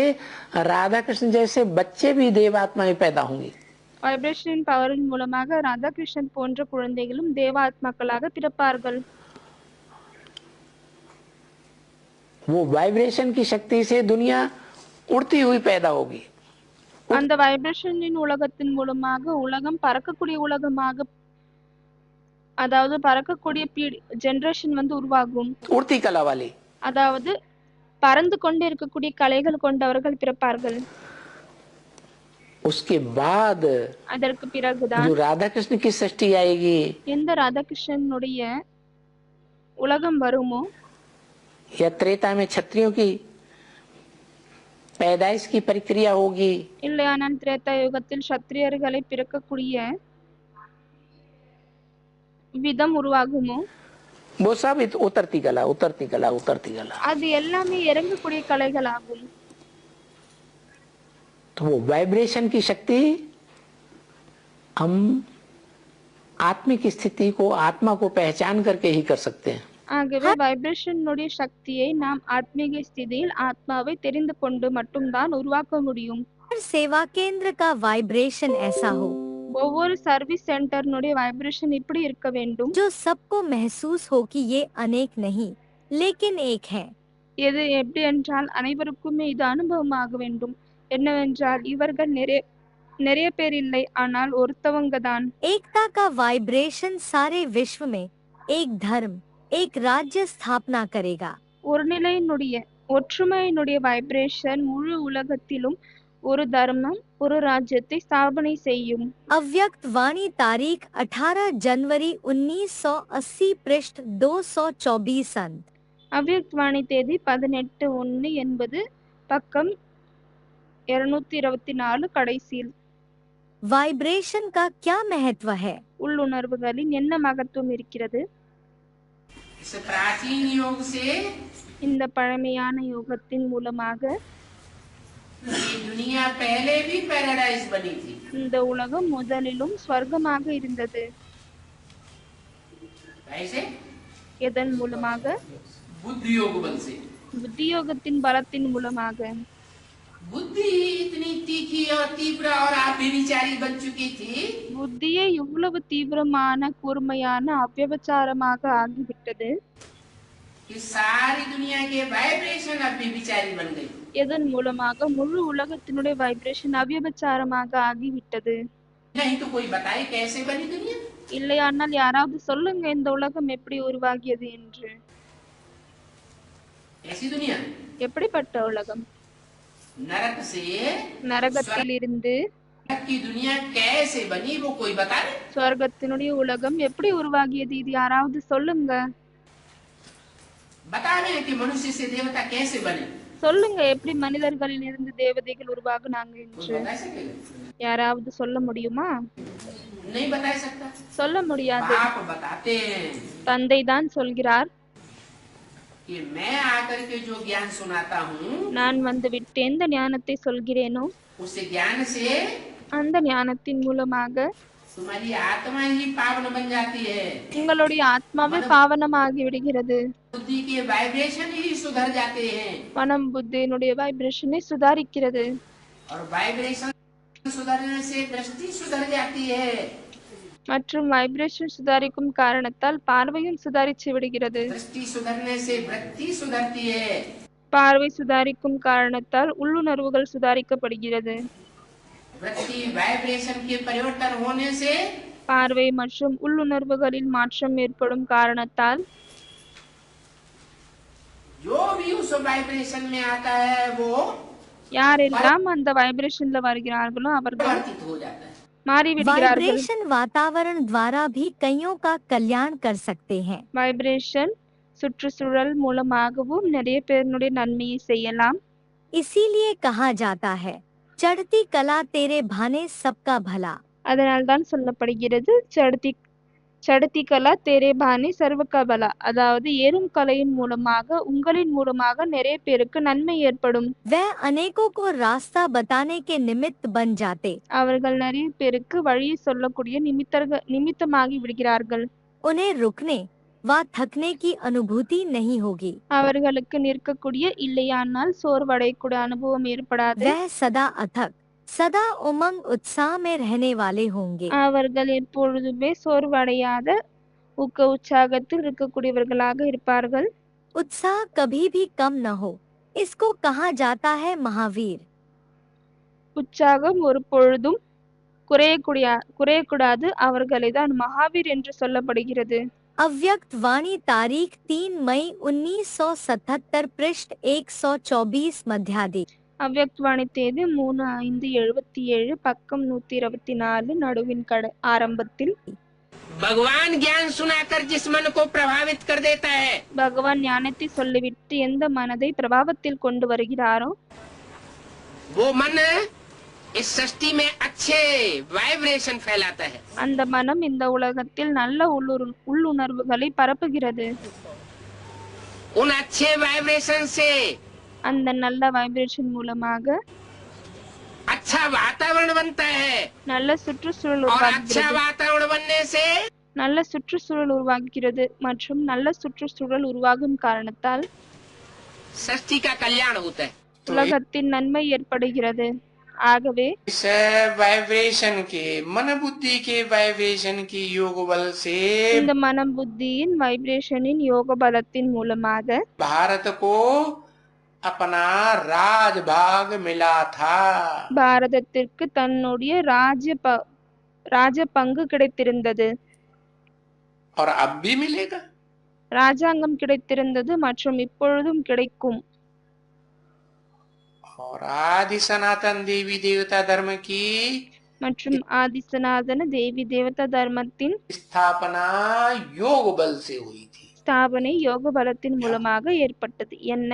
राधा कृष्ण जैसे बच्चे भी देवात्माएं पैदा होंगी। வைப்ரேஷனின் பவரின் மூலமாக ராதாகிருஷ்ணன் போன்ற குழந்தைகளும் தேவாத்மாக்களாக பிறப்பார்கள். वो वाइब्रेशन की शक्ति से दुनिया उड़ती हुई पैदा होगी। அந்த வைப்ரேஷனின் உலகத்தின் மூலமாக உலகம் பறக்கக்கூடிய உலகமாக, அதாவது பறக்கக்கூடிய ஜெனரேஷன் வந்து உருவாகும். उड़ती कला वाली, அதாவது பறந்து கொண்டு இருக்கக்கூடிய கலைகள் கொண்டவர்கள் பிறப்பார்கள். उसके बाद அதற்கு பிறகுதான் जो राधा कृष्ण की सृष्टि आएगी எந்த ராதாகிருஷ்ணனுடைய உலகம் வருமோ या त्रेता में क्षत्रियों की पैदाइश की प्रक्रिया होगी, இல்லையானால் திரேதா யுகத்தில் சத்திரியர்களை பிறக்கக்கூடிய விதம் உருவாகுமோ वो सब उतरती कला उतरती कला उतरती कला। அது எல்லாமே இறங்கக்கூடிய கலைகள் ஆகும். तो वो वाइब्रेशन की शक्ति हम आत्मिक स्थिति को, आत्मा को पहचान करके ही कर सकते हैं। ஆகவே வைப்ரேஷனுடைய சக்தியை நாம் ஆத்மீக ஸ்திதியில் ஆத்மாவை தெரிந்து கொண்டு மட்டும்தான் உருவாக்க முடியும். हर सेवा केंद्र का वाइब्रेशन ऐसा हो ஒவ்வொரு சர்வீஸ் சென்டர்னுடைய வைப்ரேஷன் இப்படி இருக்க வேண்டும், जो सबको महसूस हो कि ये अनेक नहीं लेकिन एक है। எது எப்படி என்றால் அனைவருக்குமே இது அனுபவமாக வேண்டும். என்னவென்றால் இவர்கள் நிறைய பேர் இல்லை, ஆனால் ஒருத்தவங்க தான். एकता का वाइब्रेशन सारे विश्व में एक धर्म, एक राज्य स्थापना करेगा। ஒரு நிலையினுடைய ஒற்றுமையினுடைய வைப்ரேஷன் முழு உலகத்திலும் ஒரு தர்மம், ஒரு ராஜ்யத்தை ஸ்தாபனை செய்யும். अव्यक्त वाणी तारीख 18 जनवरी 1980 पृष्ठ 224 अंत। அவ்யக்த் வாணி தேதி 18/1 என்பது பக்கம் 224 கடைசியில். वाइब्रेशन का क्या महत्व है? உள்ளுணர்வுகளின் என்ன மகத்துவம் இருக்கிறது? इस प्राचीन योग से இந்த பழமையான யோகத்தின் மூலமாக ये दुनिया पहले भी पैराडाइज बनी थी। இந்த உலகம் முதலிலும் ஸ்வர்க்கமாக இருந்தது. कैसे? எதன் மூலமாக? बुद्धि योग बल से। புத்தியோகத்தின் பலத்தின் மூலமாக. बुद्धि इतनी तीखी और तीव्र और अव्यभिचारी बन चुकी थी புத்தியே இவ்வளவு தீவிரமான கூர்மையான அவ்யபச்சாரமாக ஆகிவிட்டது. कि सारी दुनिया के वाइब्रेशन अव्यभिचारी बन गई। எதன் மூலமாக முழு உலகத்தினுடைய வைப்ரேஷன் அவ்யபச்சாரமாக ஆகிவிட்டது. नहीं तो कोई बताए कैसे बनी दुनिया? இல்லையானால் யாராவது சொல்லுங்க இந்த உலகம் எப்படி உருவாகியது என்று. ऐसी दुनिया எப்படிப்பட்ட உலகம்? नरक से நரகத்தில் இருந்து नरक की दुनिया कैसे बनी वो कोई बता रहे? ஸ்வர்க்கத்தினுடைய உலகம் எப்படி உருவாகியது, இது யாராவது சொல்லுங்க. बता रहे हैं कि मनुष्य से देवता कैसे बने? சொல்லுங்க எப்படி மனிதர்களில் இருந்து தேவதைகள் உருவாகுனாங்க कोई என்று. बता सकेगा? யாராவது சொல்ல முடியுமா? नहीं बता सकता। சொல்ல முடியாது. बाप बताते हैं தந்தை தான் சொல்கிறார், कि मैं आकर के जो ज्ञान सुनाता हूँ நான் வந்து விட்டு எந்த ஞானத்தை சொல்கிறேனோ उस ज्ञान से அந்த ஞானத்தின் மூலமாக तुम्हारी आत्मा ही पावन बन जाती है। உங்களுடைய ஆத்மாவே பாவனமாகி விடுகிறது. बुद्धि के वाइब्रेशन ही सुधर जाते हैं மனம் புத்தியினுடைய வைப்ரேஷனை சுதாரிக்கிறது. और वाइब्रेशन सुधरने से दृष्टि सुधर जाती है। மற்றும் வைப்ரேஷன் சுதாரிக்கும் காரணத்தால் பார்வையும் சுதாரிச்சு விடுகிறது. दृष्टि सुधरने से वृत्ति सुधरती है। பார்வை சுதாரிக்கும் காரணத்தால் உள்ளுணர்வுகள் சுதாரிக்கப்படுகிறது. वृत्ति वाइब्रेशन के परिवर्तन होने से பார்வை மற்றும் உள்ளுணர்வுகளில் மாற்றம் ஏற்படும் காரணத்தால் जो भी उस वाइब्रेशन में आता है वो யாரெல்லாம் அந்த வைப்ரேஷன்ல வருகிறார்களோ அவர்கள் परिवर्तित हो जाता है। மாறிவிடுகிறார்கள். वाइब्रेशन वातावरण द्वारा भी कईयों का कल्याण कर सकते हैं। வைப்ரேஷன் சுற்றுச்சூழல் மூலமாகவும் நிறைய பேருடைய நன்மையை செய்யலாம். इसीलिए कहा जाता है चढ़ती कला तेरे भाने सबका भला। அதனால்தான் சொல்லப்படுகிறது சடுதி கலா தேரே பானி சர்வ பலா. அதாவது ஏறும் கலையின் மூலமாக உங்களின் மூலமாக நிறைய பேருக்கு நன்மை ஏற்படும். वह अनेकों को रास्ता बताने के निमित्त बन जाते। அவர்கள் நிறைய பேருக்கு வழியை சொல்லக்கூடிய நிமித்தமாகி விடுகிறார்கள். उन्हें रुकने व थकने की अनुभूति नहीं होगी। அவர்களுக்கு நிற்கக்கூடிய இல்லையானால் சோர்வடையக்கூடிய அனுபவம் ஏற்படாது. वह सदा अथक सदा उमंग उत्साह में रहने वाले होंगे। அவர்கள் எப்பொழுதுமே சோர்வடையாத உற்சாகத்தில் இருக்கக்கூடியவர்களாக இருப்பார்கள். उत्साह कभी भी कम न हो, इसको कहा जाता है महावीर। உற்சாகம் ஒரு பொழுதும் குறையக்கூடாது, அவர்களை தான் மகாவீர் என்று சொல்லப்படுகிறது. अव्यक्त वाणी तारीख 3 मई 1977 पृष्ठ 124 मध्यादि। அவ்யக்த் வாணி தேதி 3/5/77 பக்கம் 124 நடுவின் ஆரம்பத்தில். भगवान ज्ञान सुनाकर जिस मन को प्रभावित कर देता है, பகவான் ஞானத்தை சொல்லிவிட்டு எந்த மனதை பிரபாவத்தில் கொண்டு வருகிறாரோ वो मन इस सृष्टि में अच्छे वाइब्रेशन फैलाता है। அந்த மனம் இந்த உலகத்தில் நல்ல உள்ளுணர்வுகளை பரப்புகிறது. उन अच्छे वाइब्रेशन से அந்த நல்ல வைப்ரேஷன் மூலமாக अच्छा वातावरण बनता है, நல்ல சுற்றுச்சூழல் और अच्छा உருவாகிறது. वातावरण बनने से நல்ல சுற்றுச்சூழல் உருவாகிறது மற்றும் நல்ல சுற்றுச்சூழல் உருவாகும் காரணத்தால் सृष्टि का कल्याण होता है। உலகத்தின் நன்மை ஏற்படுகிறது. ஆகவே इस वाइब्रेशन के मन बुद्धि के वाइब्रेशन की योग बल से இந்த மனம் புத்தியின் வைப்ரேஷனின் யோக பலத்தின் மூலமாக भारत को अपना राज भाग मिला था, பாரதத்திற்கு தன்னுடைய ராஜ பங்கு கிடைத்திருந்தது, और अब भी मिलेगा। ராஜாங்கம் கிடைத்திருந்தது மற்றும் இப்பொழுதும் கிடைக்கும். और आदि सनातन देवी देवता धर्म की மற்றும் ஆதிசநாதன தேவி தேவதா தர்மத்தின் स्थापना योग बल से हुई थी। ஸ்தாபனை யோக பலத்தின் மூலமாக ஏற்பட்டது. என்ன?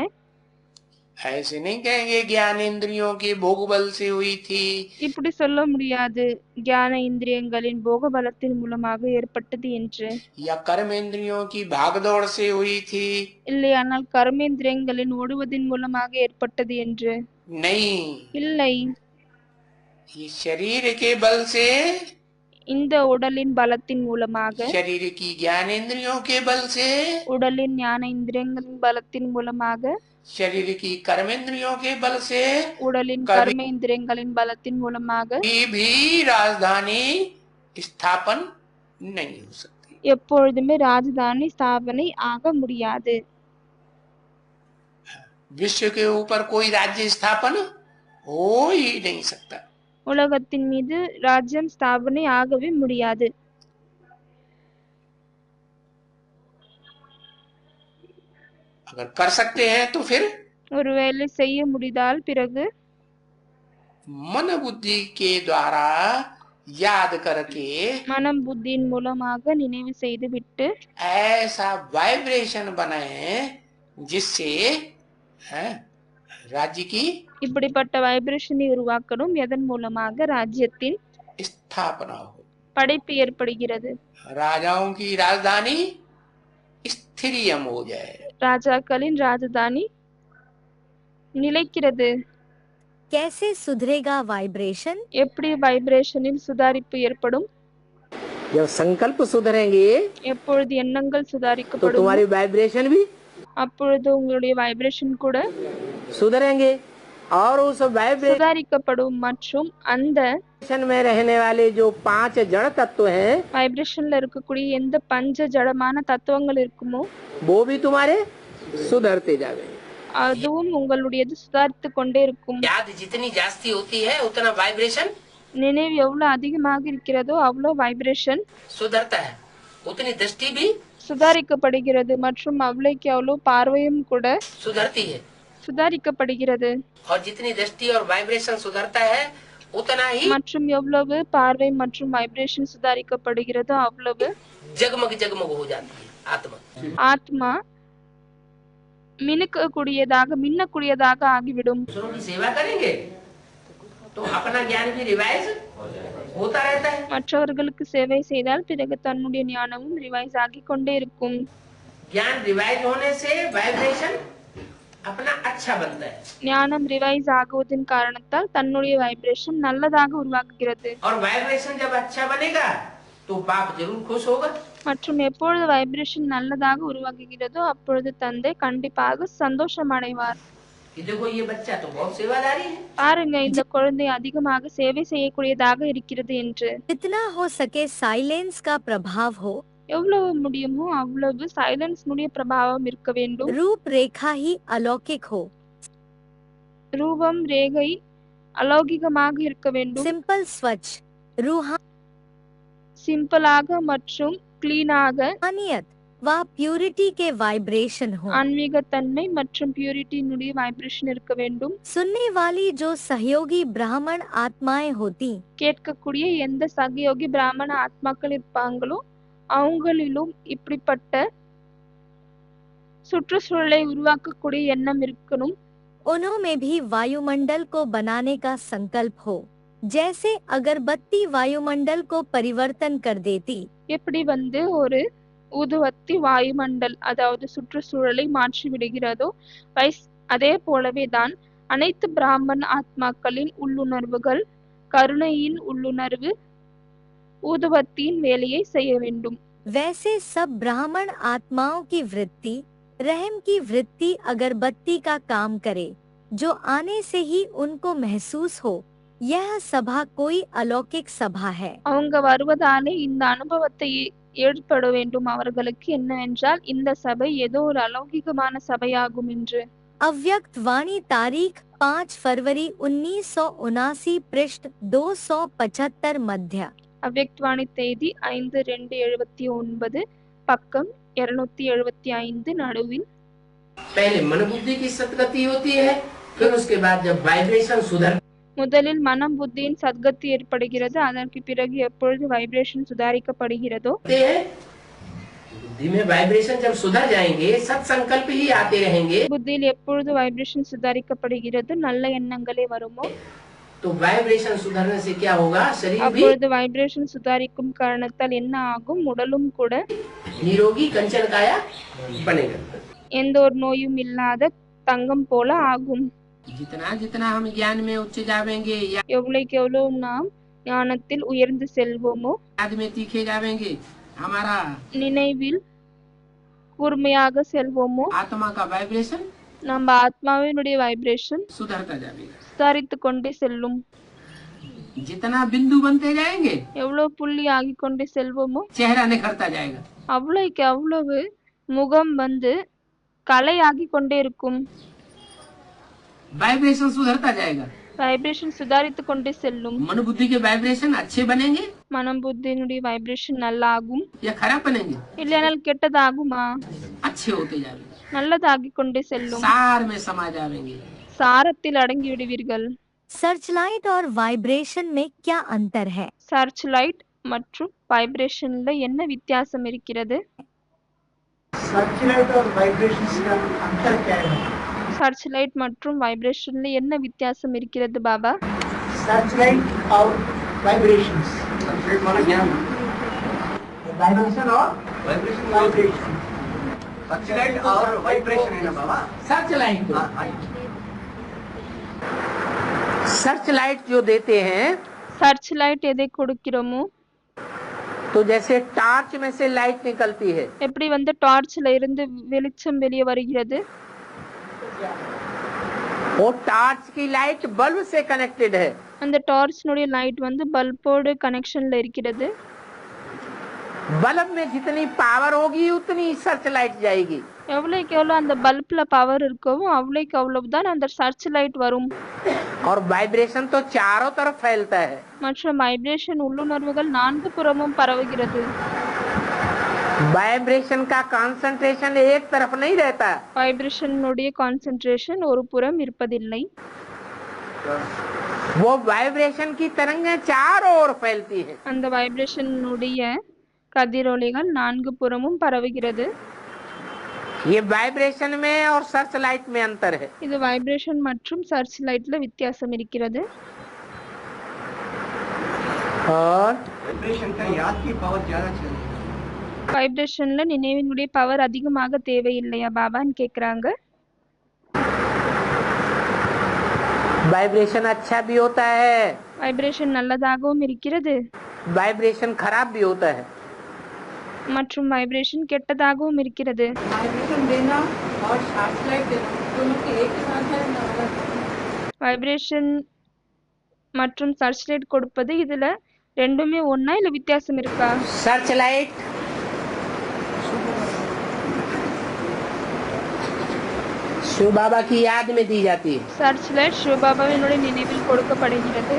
ऐसे नहीं कहेंगे ज्ञान इंद्रियों के भोग बल से हुई थी, இப்படி சொல்ல முடியாது ஞான இந்திரியங்களின் போக பலத்தின் மூலமாக ஏற்பட்டது என்று. या कर्म इंद्रियों की भागदौड़ से हुई थी, இல்லையானால் கர்மேந்திரியங்களின் ஓடுவதின் மூலமாக ஏற்பட்டது என்று. नहीं, இல்லை, ये शरीर के बल से, இந்த உடலின் பலத்தின் மூலமாக, शरीर की ज्ञान इंद्रियों के बल से, உடலின் ஞான இந்திரியங்களின் பலத்தின் மூலமாக, शरीर की कर्मेंद्रियों के बल से உடலின் கர்ம- கர்மேந்திரியங்களின் பலத்தின் மூலமாக भी राजधानी स्थापन नहीं हो सकती। எப்பொழுதுமே ராஜதானி ஸ்தாபனை ஆக முடியாது. विश्व के ऊपर कोई राज्य स्थापन हो ही नहीं सकता। உலகத்தின் மீது ராஜ்யம் ஸ்தாபனை ஆகவே முடியாது. अगर कर सकते हैं तो फिर ஒருவேளை செய்ய முடிந்தால் பிறகு मन बुद्धि के द्वारा याद करके மனம் புத்தியின் மூலமாக நினைவு செய்து விட்டு ऐसा वाइब्रेशन बनाए जिससे राज्य की இப்படிப்பட்ட வைப்ரேஷனை உருவாக்கணும். எதன் மூலமாக? ராஜ்யத்தின் स्थापना हो, படைப்பு ஏற்படுகிறது. राजाओं की राजधानी स्थिरियम हो जाए। ராஜாக்களின் ராஜதானி நிலைக்கிறது. कैसे सुधरेगा वाइब्रेशन? எப்படி வைப்ரேஷனில் சுதாரிப்பு ஏற்படும்? जब संकल्प सुधरेंगे எப்பொழுது எண்ணங்கள் तो சுதாரிக்கப்படும் तुम्हारी वाइब्रेशन भी அப்பொழுது உங்களுடைய வைப்ரேஷன் கூட सुधरेंगे, और उस वाइब्रेशन சுதாரிக்கப்படும். மற்றும் அந்த में रहने वाले जो 5 जड़ तत्व हैं வைப்ரேஷன்ல இருக்கக்கூடிய எந்த பஞ்ச ஜடமான தத்துவங்கள் இருக்குமோ वो भी तुम्हारे सुधरते जावे। அதுவும் உங்களுடையது சுதாரித்து கொண்டே இருக்கும். याद जितनी जास्ती होती है उतना वाइब्रेशन நினைவு எவ்வளவு அதிகமாக இருக்கிறதோ அவ்வளவு வைப்ரேஷன் सुधरता है, उतनी दृष्टि भी சுதாரிக்கப்படுகிறது. மற்றும் அவ்வளவுக்கு அவ்வளவு பார்வையும் கூட सुधरती है, சுதாரிக்கப்படுகிறது. और जितनी दृष्टि और वाइब्रेशन सुधरता है उतना ही மற்றும் எவ்வளவு பார்வை மற்றும் வைப்ரேஷன் சுதாரிக்கப்படுகிறதோ அவ்வளவு जगमग जगमग हो जाती है आत्मा। ஆத்மா மின்னக்கூடியதாக ஆகிவிடும். दूसरों की सेवा करेंगे तो अपना ज्ञान भी रिवाइज होता रहता है। மற்றவர்களுக்கு சேவை செய்தால் பிறகு தன்னுடைய ஞானமும் ரிவைஸ் ஆகிக் கொண்டே இருக்கும். ज्ञान रिवाइज होने से वाइब्रेशन अपना अच्छा बनता है ஞானம் ரிவைஸ் ஆகுவதன் காரணத்தால் தன்னுடைய வைப்ரேஷன் நல்லதாக உருவாகுகிறது. और वाइब्रेशन जब अच्छा बनेगा तो बाप जरूर खुश होगा। மற்றும் எப்பொழுது வைப்ரேஷன் நல்லதாக உருவாகுகிறதோ அப்பொழுது தந்தை கண்டிப்பாக சந்தோஷம் அடைவார். कि देखो ये बच्चा तो बहुत सेवादारी है। பாருங்க இந்த குழந்தை அதிகமாக சேவை செய்யக்கூடியதாக இருக்கிறது என்று. जितना हो सके साइलेंस का प्रभाव हो, எவ்வளவு முடியுமோ அவ்வளவு சைலன்ஸ்னுடைய பிரபாவம் இருக்க வேண்டும். रूप रेखा ही अलौकिक हो, ரூபம் ரேகை அலௌகிகமாக இருக்க வேண்டும். सिंपल स्वच्छ சிம்பிளாக மற்றும் கிளீனாக रूहानियत व प्यूरिटी के वाइब्रेशन हो। ஆன்மீகத்தன்மை மற்றும் பியூரிட்டியினுடைய வைப்ரேஷன் இருக்க வேண்டும். सुनने वाली जो सहयोगी ब्राह्मण आत्माएं होती, கேட்கக்கூடிய எந்த சகயோகி பிராமண ஆத்மாக்கள் இருப்பாங்களோ அவங்களிலும் இப்படிப்பட்ட சுற்றுச்சூழலை உருவாக்கக்கூடிய எண்ணம் இருக்கணும். उन्होंने भी वायुमंडल को बनाने का संकल्प हो। जैसे अगरबत्ती वायुमंडल को परिवर्तन कर देती, எப்படி ஒரு ஊதுவத்தி வாயுமண்டல் அதாவது சுற்றுச்சூழலை மாற்றி விடுகிறதோ அதே போலவே தான் அனைத்து பிராமண ஆத்மாக்களின் உள்ளுணர்வுகள் கருணையின் உள்ளுணர்வு ஊதுவத்தியின் வேலையை செய்ய வேண்டும். वैसे सब ब्राह्मण आत्माओं की वृत्ति, रहम की वृत्ति अगरबत्ती का काम करे, जो आने से ही उनको महसूस हो यह सभा कोई अलौकिक सभा है। அவங்க வருவதாலே இந்த அனுபவத்தை ஏற்பட வேண்டும் அவர்களுக்கு என்னவென்றால் இந்த சபை ஏதோ ஒரு அலௌகிகமான சபையாகும் என்று. अव्यक्त वाणी तारीख 5 फरवरी 1979 पृष्ठ 275 मध्य। அவ்யக்தவாணி தேதி 5/2/79 பக்கம் 275 நடுவில். पहले मन बुद्धि की सतगति होती है, फिर उसके बाद जब वाइब्रेशन सुधर முதலில் மனம் புத்தியின் சத்கதி ஏற்படுகிறது. அதற்கு பிறகு எப்பொழுது வைப்ரேஷன் சுதாரிக்கப்படுகிறதோ बुद्धि में वाइब्रेशन जब सुधर जाएंगे सत्संकल्प ही आते रहेंगे, புத்தியில் எப்பொழுது வைப்ரேஷன் சுதாரிக்கப்படுகிறது நல்ல எண்ணங்களே வருமோ तो वाइब्रेशन सुधरने से क्या होगा, शरीर भी அப்பொழுது வைப்ரேஷன் சுதாரிக்கும் காரணத்தால் என்ன ஆகும், உடலும் கூட निरोगी कंचन काया बनेगा। எந்த ஒரு நோயும் இல்லாத தங்கம் போல ஆகும். जितना जितना हम ज्ञान में उच्च जावेंगे या எவ்வளவுக்கு எவ்வளவு நாம் ஞானத்தில் உயர்ந்து செல்வோமோ याद में तीखे जावेंगे, हमारा நினைவில் கூர்மையாக செல்வோமோ आत्मा का वाइब्रेशन நம்ம ஆத்மாவினுடைய வைப்ரேஷன் सुधरता जाएगा। சுதாரித்து கொண்டே செல்லும். जितना बिंदु बनते जाएंगे எவ்வளவு புள்ளி ஆகி கொண்டே செல்வோமோ चेहरा निखरता जाएगा। அவ்வளவுக்கு அவ்வளவு முகம் கலையாகி கொண்டே இருக்கும். वाइब्रेशन सुधरता जाएगा। வைப்ரேஷன் சுதாரித்து கொண்டே செல்லும். मन बुद्धि के वाइब्रेशन अच्छे बनेंगे மனம் புத்தியினுடைய வைப்ரேஷன் நல்லா ஆகும், या खराब बनेंगे, இல்லையானால் கெட்டதாகுமா, अच्छे होते जाएंगे, நல்லதாகி கொண்டே செல்லும். सार में समा जाएंगे। சாரத்தில் அடங்கி விடுவீர்கள். सर्चलाइट और वाइब्रेशन में क्या अंतर है? சர்ச் லைட் மற்றும் வைப்ரேஷன்ல என்ன வித்தியாசம் இருக்கிறது? सर्चलाइट और वाइब्रेशंस का अंतर क्या है? சர்ச் லைட் மற்றும் வைப்ரேஷன்ல என்ன வித்தியாசம் இருக்கிறது பாபா? सर्चलाइट और वाइब्रेशंस, वाइब्रेशन और वाइब्रेशन, सर्चलाइट और वाइब्रेशन है ना बाबा। सर्च लाइट हाँ, हाँ। सर्च लाइट जो देते हैं சர்ச் லைட் எதை கொடுக்கிறோமோ तो जैसे टार्च में से लाइट निकलती है, எப்படி டார்ச்ல இருந்து வெளிச்சம் வெளியே வருகிறது, वो टार्च की लाइट बल्ब से कनेक्टेड है। அந்த டார்ச்னுடைய லைட் பல்போடு கனெக்ஷன்ல இருக்கிறது. बल्ब में जितनी पावर होगी उतनी सर्च लाइट जाएगी। எவ்வளவுக்கு எவ்வளவு அந்த பல்ப்ல பவர் இருக்கோ அவ்வளவுக்கு அவ்வளவுதான் அந்த சர்ச் லைட் வரும். और वाइब्रेशन तो चारों तरफ फैलता है। மற்றும் வைப்ரேஷன் உள்ளுணர்வுகள் நான்கு புறமும் பரவுகிறது. वाइब्रेशन का कंसंट्रेशन एक तरफ नहीं रहता, வைப்ரேஷனுடைய கான்சென்ட்ரேஷன் ஒரு புறம் இருப்பதில்லை. वो वाइब्रेशन की तरंगें चारों ओर फैलती है। அந்த வைப்ரேஷனுடைய கதிரொளிகள் நான்கு புறமும் பரவுகிறது. ये वाइब्रेशन में और सर्च लाइट में अंतर है। இது வைப்ரேஷன் மற்றும் சர்ச் லைட்ல வித்தியாசம் இருக்கிறது. और वाइब्रेशन का याद की पावर ज्यादा चाहिए। வைப்ரேஷன்ல நினைவினுடைய பவர் அதிகமாக தேவையில்லையா பாபான்னு கேக்குறாங்க. वाइब्रेशन अच्छा भी होता है, வைப்ரேஷன் நல்லதாகவும் இருக்கிறது, वाइब्रेशन खराब भी होता है। மற்றும் வைப்ரேஷன் கெட்டதாகவும் இருக்கிறது. वाइब्रेशन देना और सर्च लाइट देना दोनों के एक ही साथ है ना अलग? வைப்ரேஷன் மற்றும் சர்ச் லைட் கொடுப்பது இதுல ரெண்டுமே ஒண்ணா இல்ல வித்தியாசம் இருக்கா? सर्च लाइट शिव बाबा की याद में दी जाती है, சர்ச் லைட் சிவபாபாவினுடைய நினைவில் கொடுக்கப்படுகிறது.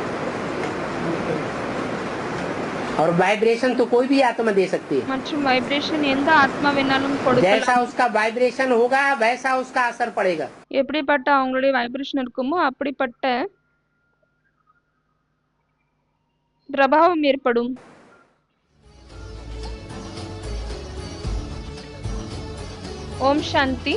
और वाइब्रेशन तो कोई भी आत्मा दे सकती है। மற்றும் வைப்ரேஷன் எந்த ஆத்மா வேணாலும் கொடுக்கலாம். जैसा उसका वाइब्रेशन होगा वैसा उसका असर पड़ेगा। எப்படிப்பட்ட அவங்களுடைய வைப்ரேஷன் இருக்குமோ அப்படிப்பட்ட பிரபாவம் ஏற்படும். ஓம் சாந்தி.